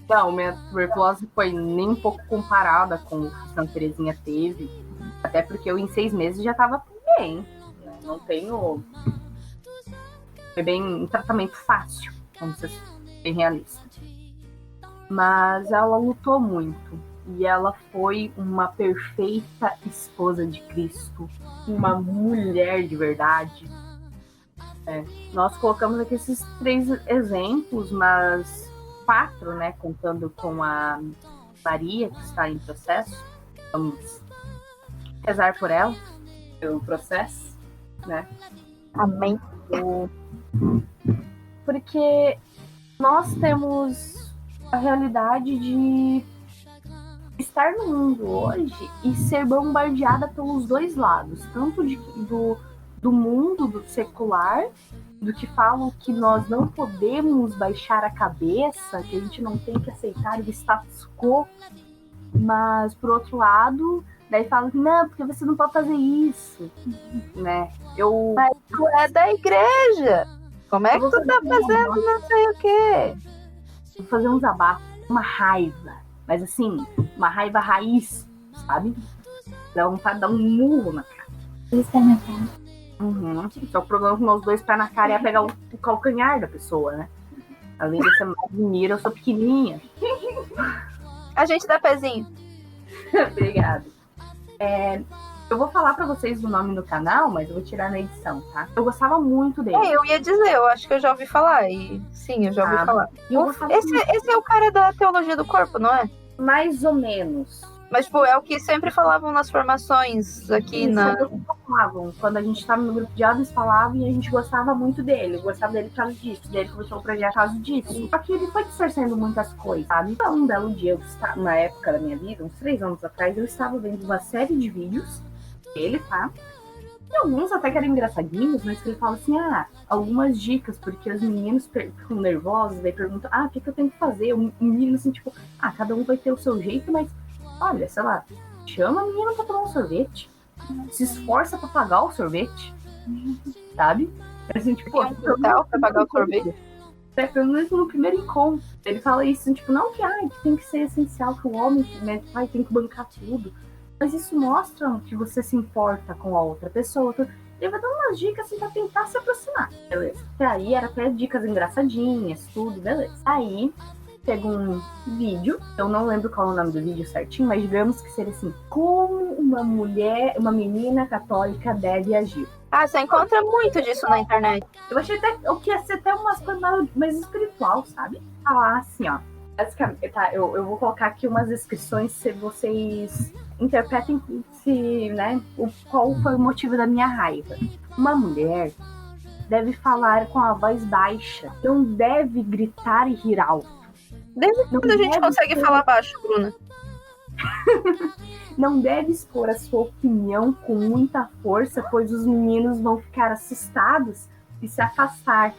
não, minha tuberculose foi nem um pouco comparada com o que Santa Terezinha teve. Até porque eu em 6 meses já tava bem. Não tenho... Foi bem um tratamento fácil, vamos ser bem realista. Mas ela lutou muito. E ela foi uma perfeita esposa de Cristo. Uma mulher de verdade. Nós colocamos aqui esses 3 exemplos, mas 4, né? Contando com a Maria, que está em processo. Vamos rezar por ela, pelo processo, né? Amém. Porque nós temos a realidade de estar no mundo hoje e ser bombardeada pelos 2 lados, tanto do mundo do secular, do que falam que nós não podemos baixar a cabeça, que a gente não tem que aceitar o status quo, mas por outro lado Daí fala, não, porque você não pode fazer isso, né? Mas tu é da igreja. Como é que tu tá fazendo não sei o quê? Vou fazer um desabafo, uma raiva. Mas assim, uma raiva raiz, sabe? Dá vontade de dar um murro na cara. Eles têm na cara. Uhum. Só que o problema com meus dois pés na cara é pegar o calcanhar da pessoa, né? Além de ser mais mira, eu sou pequenininha. A gente dá pezinho. Obrigada. Eu vou falar pra vocês o nome do canal, mas eu vou tirar na edição, tá? Eu gostava muito dele. Eu ia dizer, eu acho que eu já ouvi falar. E sim, eu já ouvi falar. Eu gostava Esse é o cara da teologia do corpo, não é? mais ou menos. Mas, tipo, é o que sempre falavam nas formações aqui na. Falavam. Quando a gente tava no grupo de jovens, falavam e a gente gostava muito dele. Eu gostava dele por causa disso. Dele começou o projeto por causa disso. Só que ele foi distorcendo muitas coisas, sabe? Então, um belo dia, na época da minha vida, uns 3 anos atrás, eu estava vendo uma série de vídeos dele, tá? E alguns até que eram engraçadinhos, mas que ele fala assim, algumas dicas, porque os meninos ficam nervosos, daí perguntam, o que eu tenho que fazer? Um menino assim, tipo, cada um vai ter o seu jeito, mas olha, sei lá, chama a menina pra tomar um sorvete. Se esforça pra pagar o sorvete. Sabe? Assim, tipo, pra pagar o sorvete. Pelo menos no primeiro encontro. Ele fala isso, tipo, não que tem que ser essencial que o homem, né, tem que bancar tudo. Mas isso mostra que você se importa com a outra pessoa. Ele vai dar umas dicas assim pra tentar se aproximar. Beleza. Até aí era até dicas engraçadinhas, tudo, beleza. Aí pegou um vídeo, eu não lembro qual é o nome do vídeo certinho, mas digamos que seria assim, como uma menina católica deve agir. Você encontra muito disso na internet. Eu achei até o que ia ser até umas coisas mais espiritual, sabe? Falar assim, ó. Basicamente, tá, eu vou colocar aqui umas descrições se vocês interpretem qual foi o motivo da minha raiva. Uma mulher deve falar com a voz baixa, não deve gritar e rir alto. Desde quando a gente consegue falar baixo, Bruna? Não deve expor a sua opinião com muita força, pois os meninos vão ficar assustados e se afastar.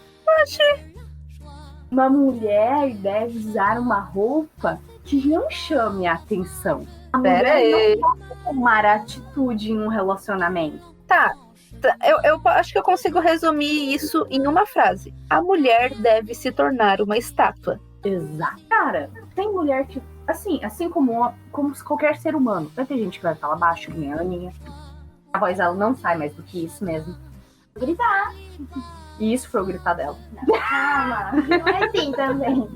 Uma mulher deve usar uma roupa que não chame a atenção. A mulher não pode tomar atitude em um relacionamento. Tá. Eu acho que eu consigo resumir isso em uma frase. A mulher deve se tornar uma estátua. Exato. Cara, tem mulher que, assim como qualquer ser humano, vai ter gente que vai falar baixo, que nem a Aninha. A voz dela não sai mais do que isso mesmo. Gritar. E isso foi o gritar dela. Calma, não é assim também.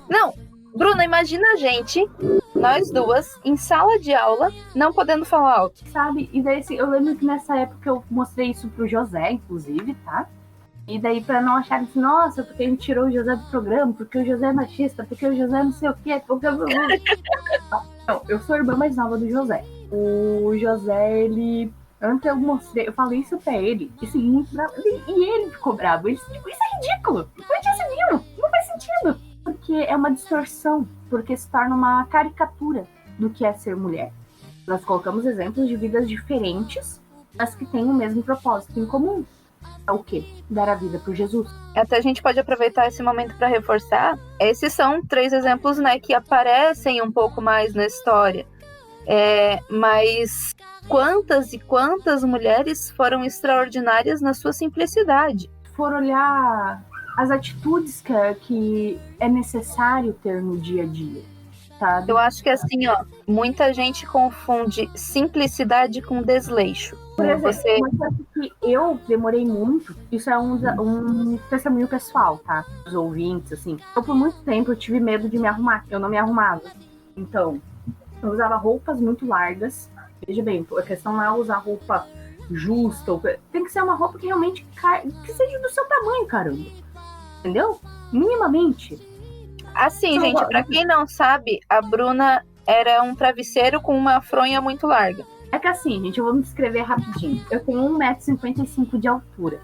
Não, Bruna, imagina a gente, nós duas, em sala de aula, não podendo falar alto. Sabe? E daí, assim, eu lembro que nessa época eu mostrei isso pro José, inclusive, tá? E daí, pra não acharem assim, nossa, porque a gente tirou o José do programa, porque o José é machista, porque o José não sei o quê, porque... Não, eu sou a irmã mais nova do José. O José, ele... Antes eu falei isso pra ele, assim, muito bravo, e ele ficou bravo. Ele disse, tipo, isso é ridículo, onde já se viu? Não faz sentido. Porque é uma distorção, porque se torna uma caricatura do que é ser mulher. Nós colocamos exemplos de vidas diferentes, mas que têm o mesmo propósito em comum. É o quê? Dar a vida por Jesus. Até a gente pode aproveitar esse momento para reforçar. Esses são 3 exemplos, né, que aparecem um pouco mais na história. Mas quantas e quantas mulheres foram extraordinárias na sua simplicidade? Se for olhar as atitudes que é necessário ter no dia a dia, sabe? Eu acho que assim, muita gente confunde simplicidade com desleixo. Por exemplo, uma coisa que eu demorei muito, isso é um testemunho pessoal, tá? Os ouvintes, assim. Eu, por muito tempo, eu tive medo de me arrumar. Eu não me arrumava. Então, eu usava roupas muito largas. Veja bem, a questão não é usar roupa justa. Tem que ser uma roupa que realmente que seja do seu tamanho, caramba. Entendeu? Minimamente. Assim, gente, pra quem não sabe, a Bruna era um travesseiro com uma fronha muito larga. É que assim, gente, eu vou me descrever rapidinho. Eu tenho 1,55 m de altura,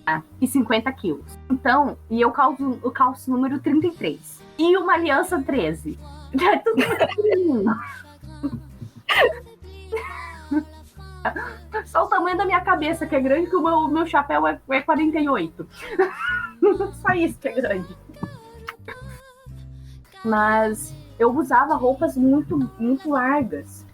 tá? E 50 quilos. Então, e eu calço número 33. E uma aliança 13. É tudo muito pequenininho. Só o tamanho da minha cabeça, que é grande, que o meu chapéu é 48. Só isso que é grande. Mas eu usava roupas muito, muito largas.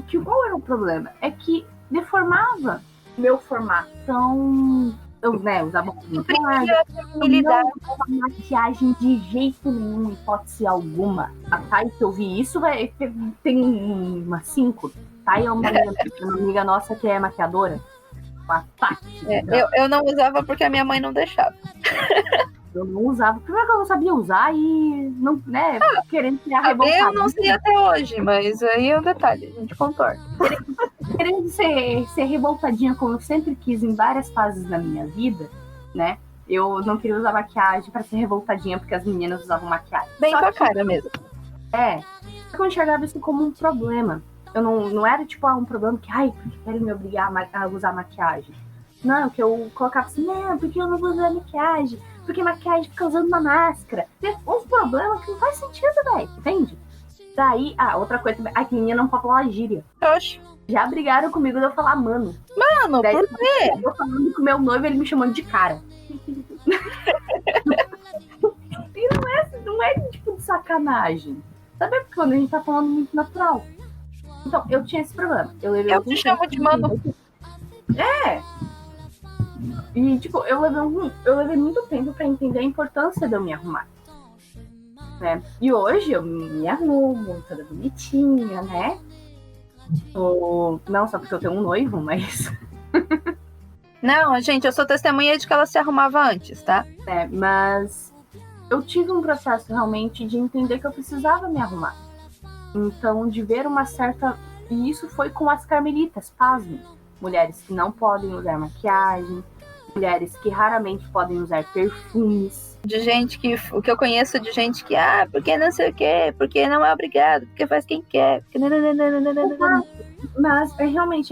que qual era o problema? É que deformava o meu formato. Então, eu usava maquiagem. Eu não usava maquiagem de jeito nenhum, hipótese alguma. A Thay, que eu vi isso, tem umas 5. Thay é uma amiga nossa que é maquiadora. Uma Tati. Eu não usava porque a minha mãe não deixava. Eu não usava. Primeiro que eu não sabia usar e não, querendo criar revoltada. Eu não sei até hoje, mas aí é um detalhe, a gente contorna. Querendo ser revoltadinha, como eu sempre quis em várias fases da minha vida, né? Eu não queria usar maquiagem pra ser revoltadinha, porque as meninas usavam maquiagem. Bem com a cara mesmo. Só que eu enxergava isso como um problema. Eu não era tipo, um problema que, porque querem me obrigar a usar maquiagem. Não, que eu colocava assim, não, porque eu não vou usar maquiagem. Porque maquiagem fica usando uma máscara. Tem uns problemas que não faz sentido, velho. Entende? Daí, outra coisa também. A menina não pode falar gíria. Oxe. Já brigaram comigo de eu falar mano. Mano, daí, por quê? Eu falando com o meu noivo, ele me chamando de cara. E não é tipo de sacanagem. Sabe quando a gente tá falando muito natural? Então, eu tinha esse problema. Eu te chamo de mano. E, tipo, eu levei muito tempo pra entender a importância de eu me arrumar. Né? E hoje eu me arrumo, toda bonitinha, né? Não só porque eu tenho um noivo, mas... Não, gente, eu sou testemunha de que ela se arrumava antes, tá? Mas eu tive um processo realmente de entender que eu precisava me arrumar. Então, de ver uma certa... E isso foi com as carmelitas, pasmem. Mulheres que não podem usar maquiagem, mulheres que raramente podem usar perfumes. De gente que... O que eu conheço de gente que... porque não sei o quê, porque não é obrigado, porque faz quem quer. Porque... Mas realmente,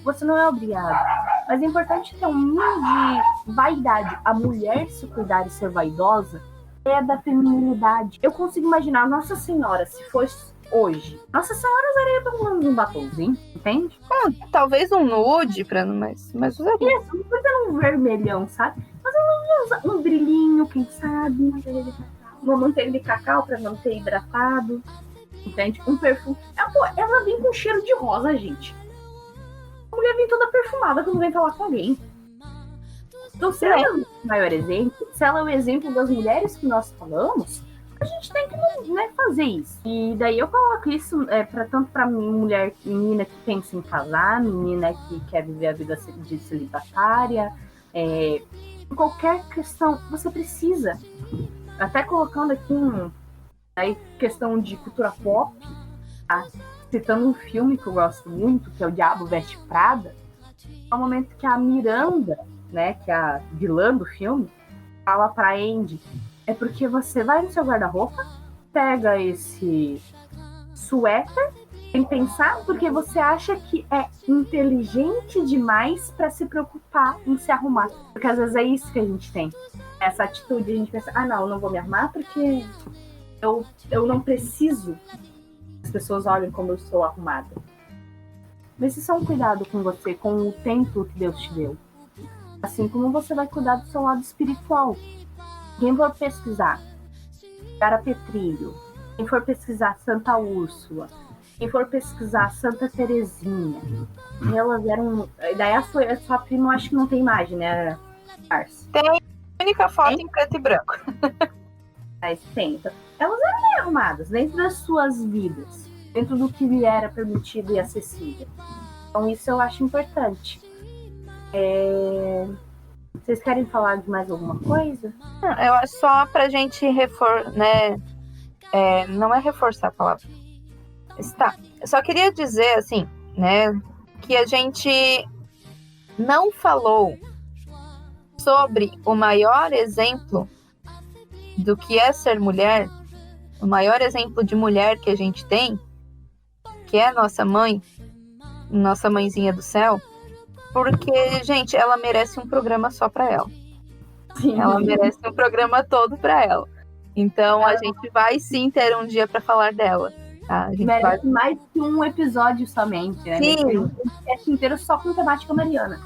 você não é obrigado. Mas é importante ter um mínimo de vaidade. A mulher se cuidar e ser vaidosa é da feminilidade. Eu consigo imaginar Nossa Senhora, se fosse hoje. Nossa Senhora usaria pelo menos um batomzinho, entende? Talvez um nude, mas usaria. Isso, não precisa um vermelhão, sabe? Mas ela ia usar um brilhinho, quem sabe? Uma manteiga de cacau pra manter hidratado. Entende? Um perfume. Ela vem com cheiro de rosa, gente. A mulher vem toda perfumada quando vem falar com alguém. Então, se ela é o maior exemplo, se ela é o exemplo das mulheres que nós falamos, a gente tem que fazer isso. E daí eu coloco isso tanto pra mulher, menina que pensa em casar, menina que quer viver a vida de celibatária, em qualquer questão, você precisa. Até colocando aqui questão de cultura pop, tá? Citando um filme que eu gosto muito, que é O Diabo Veste Prada, é o momento que a Miranda, né, que é a vilã do filme, fala pra Andy, é porque você vai no seu guarda-roupa, pega esse suéter, sem pensar, porque você acha que é inteligente demais pra se preocupar em se arrumar. Porque às vezes é isso que a gente tem. Essa atitude, a gente pensa, não, eu não vou me arrumar porque eu não preciso que as pessoas olhem como eu estou arrumada. Mas isso é um cuidado com você, com o templo que Deus te deu. Assim como você vai cuidar do seu lado espiritual. Quem for pesquisar Gara Petrilho, quem for pesquisar Santa Úrsula, quem for pesquisar Santa Terezinha, elas eram... Daí a sua prima, eu acho que não tem imagem, né, Arce? Tem a única foto em preto e branco. Mas tem. Então, elas eram bem arrumadas dentro das suas vidas, dentro do que lhe era permitido e acessível. Então isso eu acho importante. Vocês querem falar de mais alguma coisa? Eu acho só pra gente não é reforçar a palavra. Está. Eu só queria dizer, assim, né, que a gente não falou sobre o maior exemplo do que é ser mulher, o maior exemplo de mulher que a gente tem, que é a nossa mãe, nossa mãezinha do céu, porque, gente, ela merece um programa só pra ela. Sim. Ela merece um programa todo pra ela. Então, a gente vai sim ter um dia pra falar dela. Tá? A gente merece mais que um episódio somente, né? Sim. Um podcast inteiro só com temática mariana.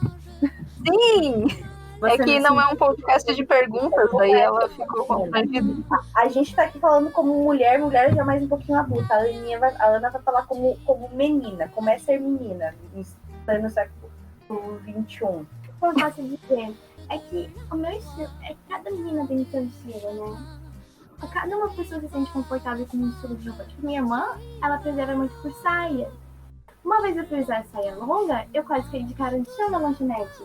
Sim! É que não é um podcast de perguntas, daí ela ficou constrangida. A gente tá aqui falando como mulher já mais um pouquinho adulta. A Ana vai falar como menina, como é ser menina no século XXI. O que eu posso dizer é que o meu estilo é que cada menina tem seu estilo, né? Cada uma pessoa se sente confortável com um estilo de roupa. Tipo, minha irmã, ela prezava muito por saia. Uma vez eu fiz a saia longa, eu quase caí de cara no chão na lanchonete.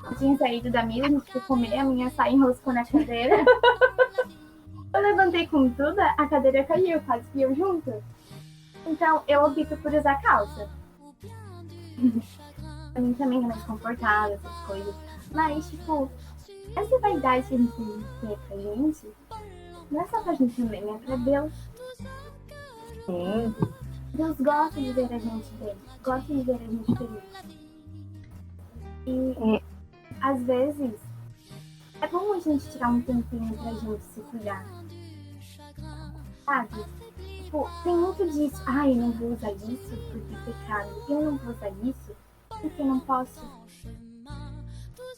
Eu tinha saído da mesa, a gente foi comer, a minha saia enroscou na cadeira. Eu levantei com tudo, a cadeira caiu, quase que eu junto. Então, eu opto por usar calça. Pra mim também é mais confortável, essas coisas. Mas, tipo, essa vaidade que a gente tem pra gente, não é só pra gente também, é pra Deus. Sim. Deus gosta de ver a gente bem, gosta de ver a gente feliz. E, às vezes, é bom a gente tirar um tempinho pra gente se cuidar. Sabe? Tipo, tem muito disso. Ai, eu não vou usar isso porque é pecado. Eu não vou usar isso porque eu não posso.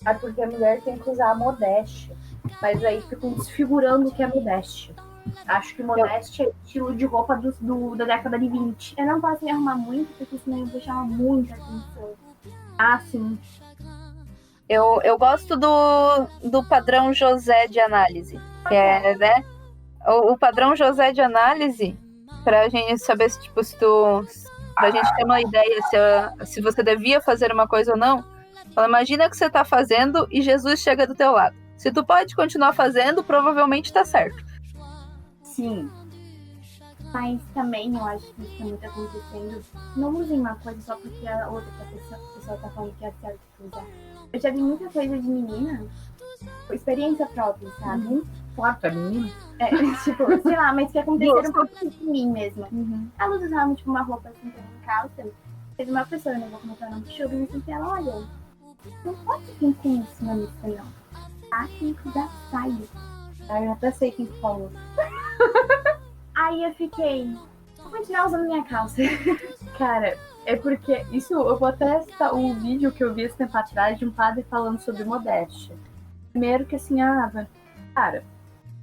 É porque a mulher tem que usar a modéstia. Mas aí ficam desfigurando o que é modéstia. Acho que modéstia é estilo de roupa da década de 20. Eu não posso me arrumar muito porque senão eu vou chamar muita atenção. Ah, sim. Eu gosto do padrão José de análise. Que é, né? O padrão José de análise, pra gente saber se, tipo, pra gente ter uma ideia se você devia fazer uma coisa ou não. Fala, imagina que você tá fazendo e Jesus chega do teu lado. Se tu pode continuar fazendo, provavelmente tá certo. Sim. Mas também eu acho que isso tá muito acontecendo. Não usem uma coisa só porque a outra pessoa tá falando que é certo usar. Eu já vi muita coisa de menina, experiência própria, sabe? Claro, pra menina. Tipo, sei lá, mas que aconteceram um pouco de mim mesma. A Luz usava, tipo, uma roupa assim, com calça. Teve uma pessoa, eu não vou comentar o nome do show, mas assim, ela, olha, não pode vir com isso na missa, não. Tá? Tem que usar saia. Eu até sei quem falou. Aí eu fiquei, vou continuar usando minha calça. Cara, é porque isso, eu vou até citar o vídeo que eu vi esse tempo atrás de um padre falando sobre modéstia. Primeiro que assim, cara,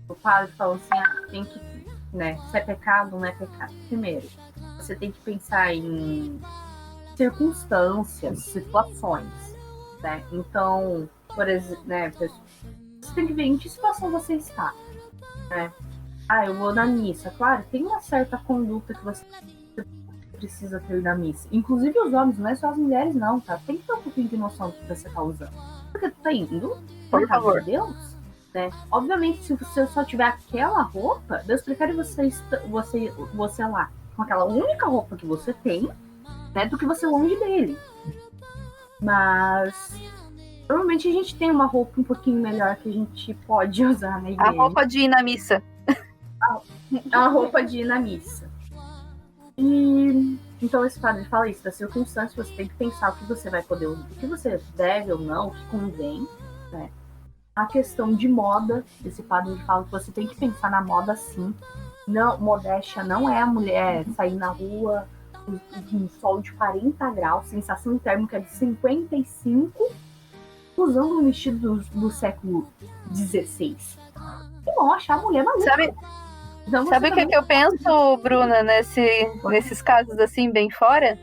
o padre falou assim, tem que, né, se é pecado, não é pecado. Primeiro, você tem que pensar em circunstâncias, situações, né? Então, por exemplo, né, você tem que ver em que situação você está, né? Eu vou na missa. Claro, tem uma certa conduta que você precisa ter na missa. Inclusive os homens, não é só as mulheres, não, tá? Tem que ter um pouquinho de noção do que você tá usando. Porque tu tá indo, por favor, de Deus, né? Obviamente, se você só tiver aquela roupa, Deus prefere você lá com aquela única roupa que você tem, né, do que você longe dele. Mas provavelmente a gente tem uma roupa um pouquinho melhor que a gente pode usar na igreja. A roupa de ir na missa. A roupa de ir na missa. E então esse padre fala isso, das circunstâncias, você tem que pensar o que você vai poder usar, o que você deve ou não, o que convém, né? A questão de moda, esse padre fala que você tem que pensar na moda sim. Não, modéstia não é a mulher sair na rua com um sol de 40 graus, sensação térmica de 55, usando um vestido do século XVI. Não, achar a mulher maluca. Sabe o que eu penso, Bruna, nesses casos assim, bem fora?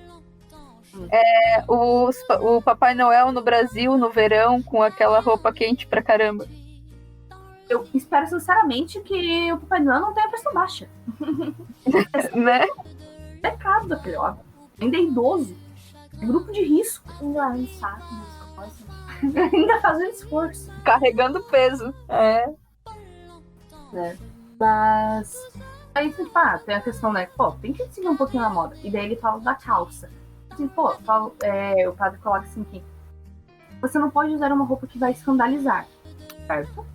O Papai Noel no Brasil, no verão, com aquela roupa quente pra caramba. Eu espero sinceramente que o Papai Noel não tenha pressão baixa. Né? Pecado daquele homem. Ainda é idoso. Grupo de risco. Ainda lá no saco, nas costas. Ainda fazendo esforço. Carregando peso. Mas aí, tipo, tem a questão, né? Pô, tem que seguir um pouquinho na moda. E daí ele fala da calça. Assim, o padre coloca assim que você não pode usar uma roupa que vai escandalizar, certo?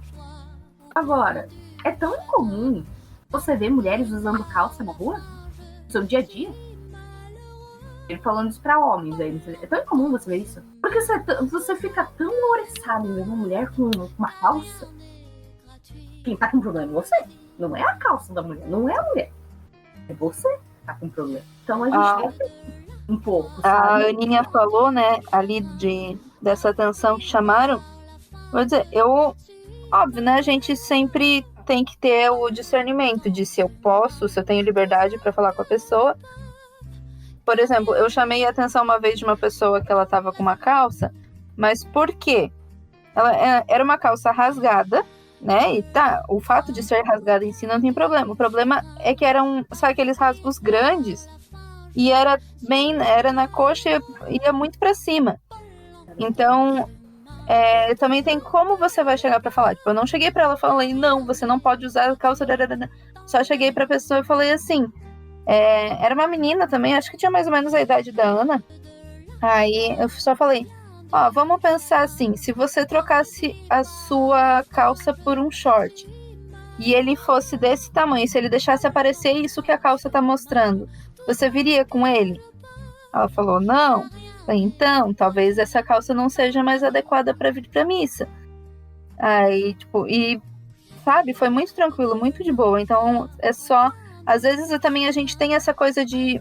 Agora, é tão incomum você ver mulheres usando calça na rua? No seu dia a dia? Ele falando isso pra homens aí. É tão incomum você ver isso? Porque você fica tão oriçado em ver uma mulher com uma calça. Quem tá com problema é você. Não é a calça da mulher, não é a mulher. É você que tá com problema. Então a gente deve um pouco, sabe? A Aninha falou, né, ali dessa atenção que chamaram, Vou dizer, óbvio, né? A gente sempre tem que ter o discernimento de se eu posso, se eu tenho liberdade para falar com a pessoa. Por exemplo, eu chamei a atenção uma vez de uma pessoa que ela tava com uma calça, mas por quê? Ela era uma calça rasgada, né? E tá, o fato de ser rasgada em si não tem problema. O problema é que eram, sabe, aqueles rasgos grandes e era na coxa e ia muito para cima. Então, também tem como você vai chegar para falar. Tipo, eu não cheguei para ela e falei, não, você não pode usar a calça. Só cheguei para a pessoa e falei assim. Era uma menina também, acho que tinha mais ou menos a idade da Ana. Aí eu só falei, vamos pensar assim, se você trocasse a sua calça por um short e ele fosse desse tamanho, se ele deixasse aparecer isso que a calça tá mostrando, você viria com ele? Ela falou, não. Falei, então, talvez essa calça não seja mais adequada para vir pra missa. Aí, tipo, e sabe, foi muito tranquilo, muito de boa. Então, às vezes também a gente tem essa coisa de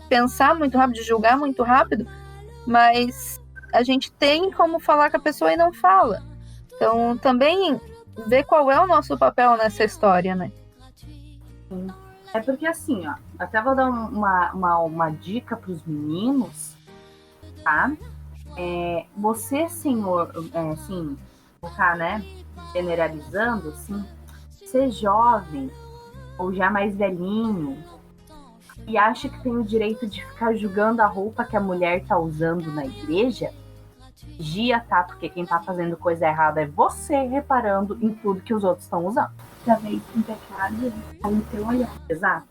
pensar muito rápido, de julgar muito rápido, mas a gente tem como falar com a pessoa e não fala. Então, também ver qual é o nosso papel nessa história, né? É porque assim, até vou dar uma dica para os meninos, tá? Você, senhor, assim, colocar, né, generalizando, assim, ser jovem ou já mais velhinho e acha que tem o direito de ficar julgando a roupa que a mulher tá usando na igreja, vigia, tá? Porque quem tá fazendo coisa errada é você reparando em tudo que os outros estão usando. Talvez um pecado no teu olhar. Exato.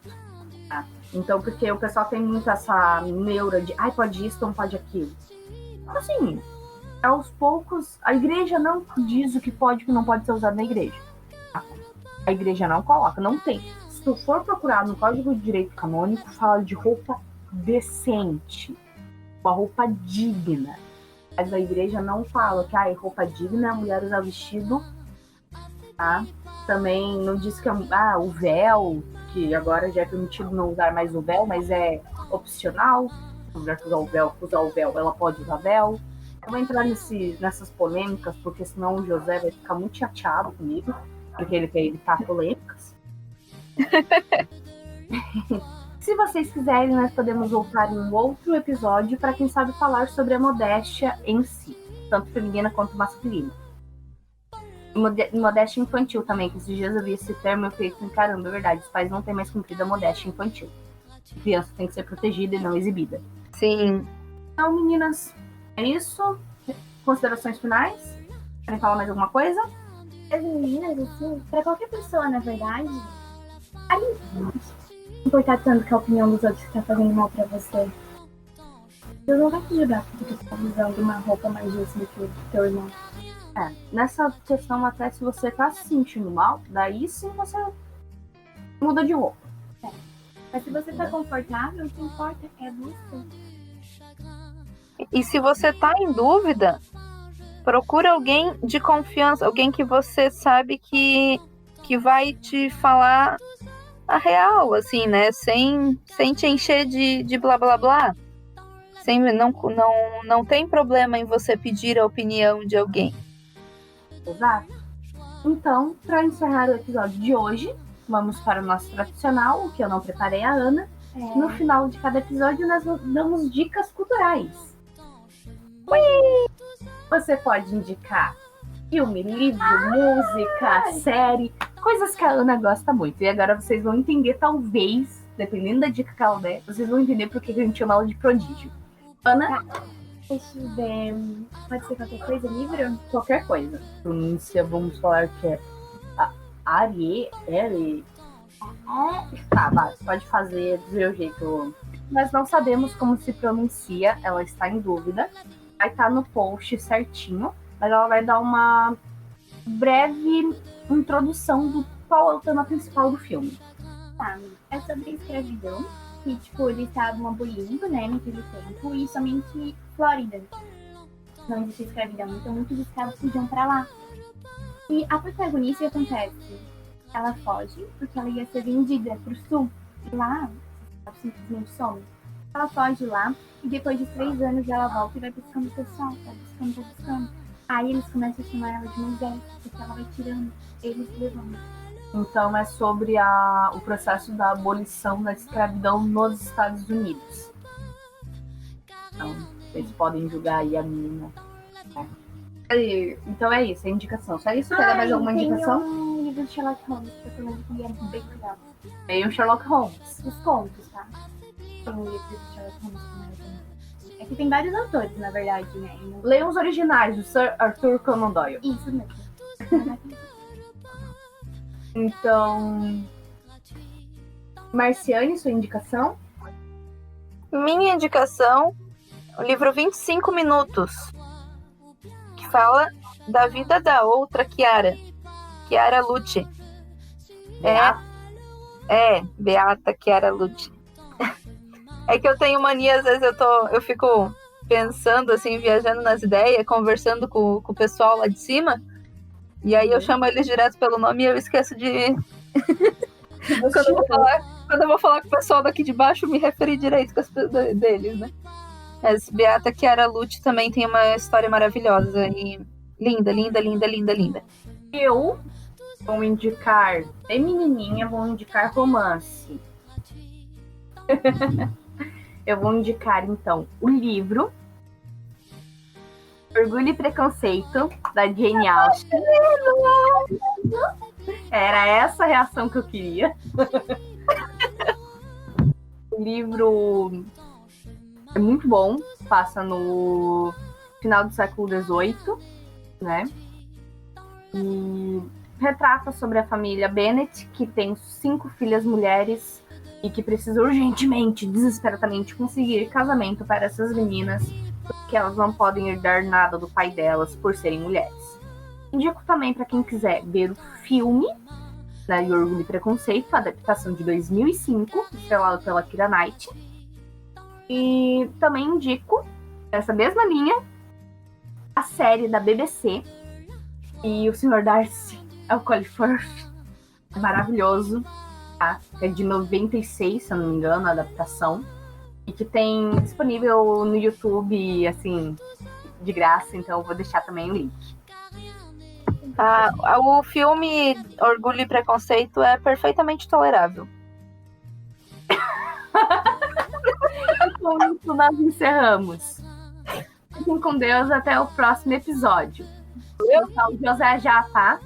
Tá? Então, porque o pessoal tem muito essa neura de pode isso, não pode aquilo. Assim, aos poucos, a igreja não diz o que pode e o que não pode ser usado na igreja. A igreja não coloca, não tem. Se tu for procurar no Código de Direito Canônico, fala de roupa decente, uma roupa digna. Mas a igreja não fala que roupa digna, a mulher usa vestido, tá? Também não diz que o véu, que agora já é permitido não usar mais o véu, mas é opcional. Se a mulher usar o véu, ela pode usar véu. Eu vou entrar nessas polêmicas, porque senão o José vai ficar muito chateado comigo, porque ele quer evitar polêmicas. Se vocês quiserem, nós podemos voltar em um outro episódio para, quem sabe, falar sobre a modéstia em si, tanto feminina quanto masculina. Modéstia infantil também, que esses dias eu vi esse termo e eu fiquei assim, caramba, é verdade, os pais não têm mais cumprido a modéstia infantil. A criança tem que ser protegida e não exibida. Sim. Então, meninas, é isso. Considerações finais? Querem falar mais alguma coisa? As meninas, assim, pra qualquer pessoa, na verdade, não importar tanto que a opinião dos outros tá fazendo mal pra você. Deus não vai te julgar porque tu tá usando uma roupa mais justa do que o teu irmão. Nessa questão, até se você tá se sentindo mal, daí sim você muda de roupa. Mas se você tá confortável, o que importa é você. E se você tá em dúvida, procura alguém de confiança, alguém que você sabe que vai te falar a real, assim, né? Sem te encher de blá blá blá. Não tem problema em você pedir a opinião de alguém. Exato. Então, para encerrar o episódio de hoje, vamos para o nosso tradicional, o que eu não preparei a Ana. No final de cada episódio, nós damos dicas culturais. Você pode indicar filme, livro, música, série, coisas que a Ana gosta muito. E agora vocês vão entender, talvez, dependendo da dica que ela der, vocês vão entender porque a gente chama ela de prodígio. Ana? Deixa eu ver. Pode ser qualquer coisa, livro? Qualquer coisa. Pronúncia, vamos falar que é Ariel. Tá, pode fazer do seu jeito. Nós não sabemos como se pronuncia, ela está em dúvida. Vai estar no post certinho, mas ela vai dar uma breve introdução do qual é o tema principal do filme. Tá, é sobre escravidão, que, tipo, eles estavam abolindo, né, naquele tempo, e somente Flórida não existia escravidão, então muitos escravos fugiam pra lá. E a protagonista, o que acontece? Ela foge, porque ela ia ser vendida pro sul, e lá, ela simplesmente some. Ela foge lá, e depois de 3 anos ela volta e vai buscando o pessoal, tá buscando. Aí eles começam a chamar ela de mulher, porque ela vai tirando eles levando. Então é sobre o processo da abolição da escravidão nos Estados Unidos. Então, vocês podem julgar aí a menina. Então é isso, é indicação. Só isso? Quer dar mais alguma indicação? Tem um livro de Sherlock Holmes, que eu tô lendo que é bem legal. Tem o Sherlock Holmes. Os contos, tá? Tem um livro de Sherlock Holmes que é bem legal. É que tem vários autores, na verdade, né? Leiam os originais, do Sir Arthur Conan Doyle. Isso mesmo. Então, Marciane, sua indicação? Minha indicação, o livro 25 Minutos, que fala da vida da outra Chiara Lucci. Beata Chiara Lucci. É que eu tenho mania, às vezes eu fico pensando, assim, viajando nas ideias, conversando com o pessoal lá de cima, e aí eu chamo eles direto pelo nome e eu esqueço de... quando eu vou falar com o pessoal daqui de baixo, me referir direito com deles, né? Mas Beata Chiara Lucci também tem uma história maravilhosa e linda, linda, linda, linda, linda. Eu vou indicar, bem menininha, vou indicar romance. Eu vou indicar, então, o livro Orgulho e Preconceito, da Jane Austen. Era essa a reação que eu queria. O livro é muito bom, passa no final do século XVIII, né? E retrata sobre a família Bennet, que tem 5 filhas mulheres e que precisa urgentemente, desesperadamente conseguir casamento para essas meninas, porque elas não podem herdar nada do pai delas por serem mulheres. Indico também para quem quiser ver o filme, né, de Orgulho e Preconceito, a adaptação de 2005, estrelado pela Keira Knightley. E também indico, nessa mesma linha, a série da BBC, e o Sr. Darcy é o Colin Firth, maravilhoso, tá? É de 96, se eu não me engano, a adaptação, e que tem disponível no YouTube, assim, de graça, então eu vou deixar também o link. O filme Orgulho e Preconceito é perfeitamente tolerável. Com isso nós encerramos. Fiquem com Deus, até o próximo episódio. Eu sou o José Já, tá?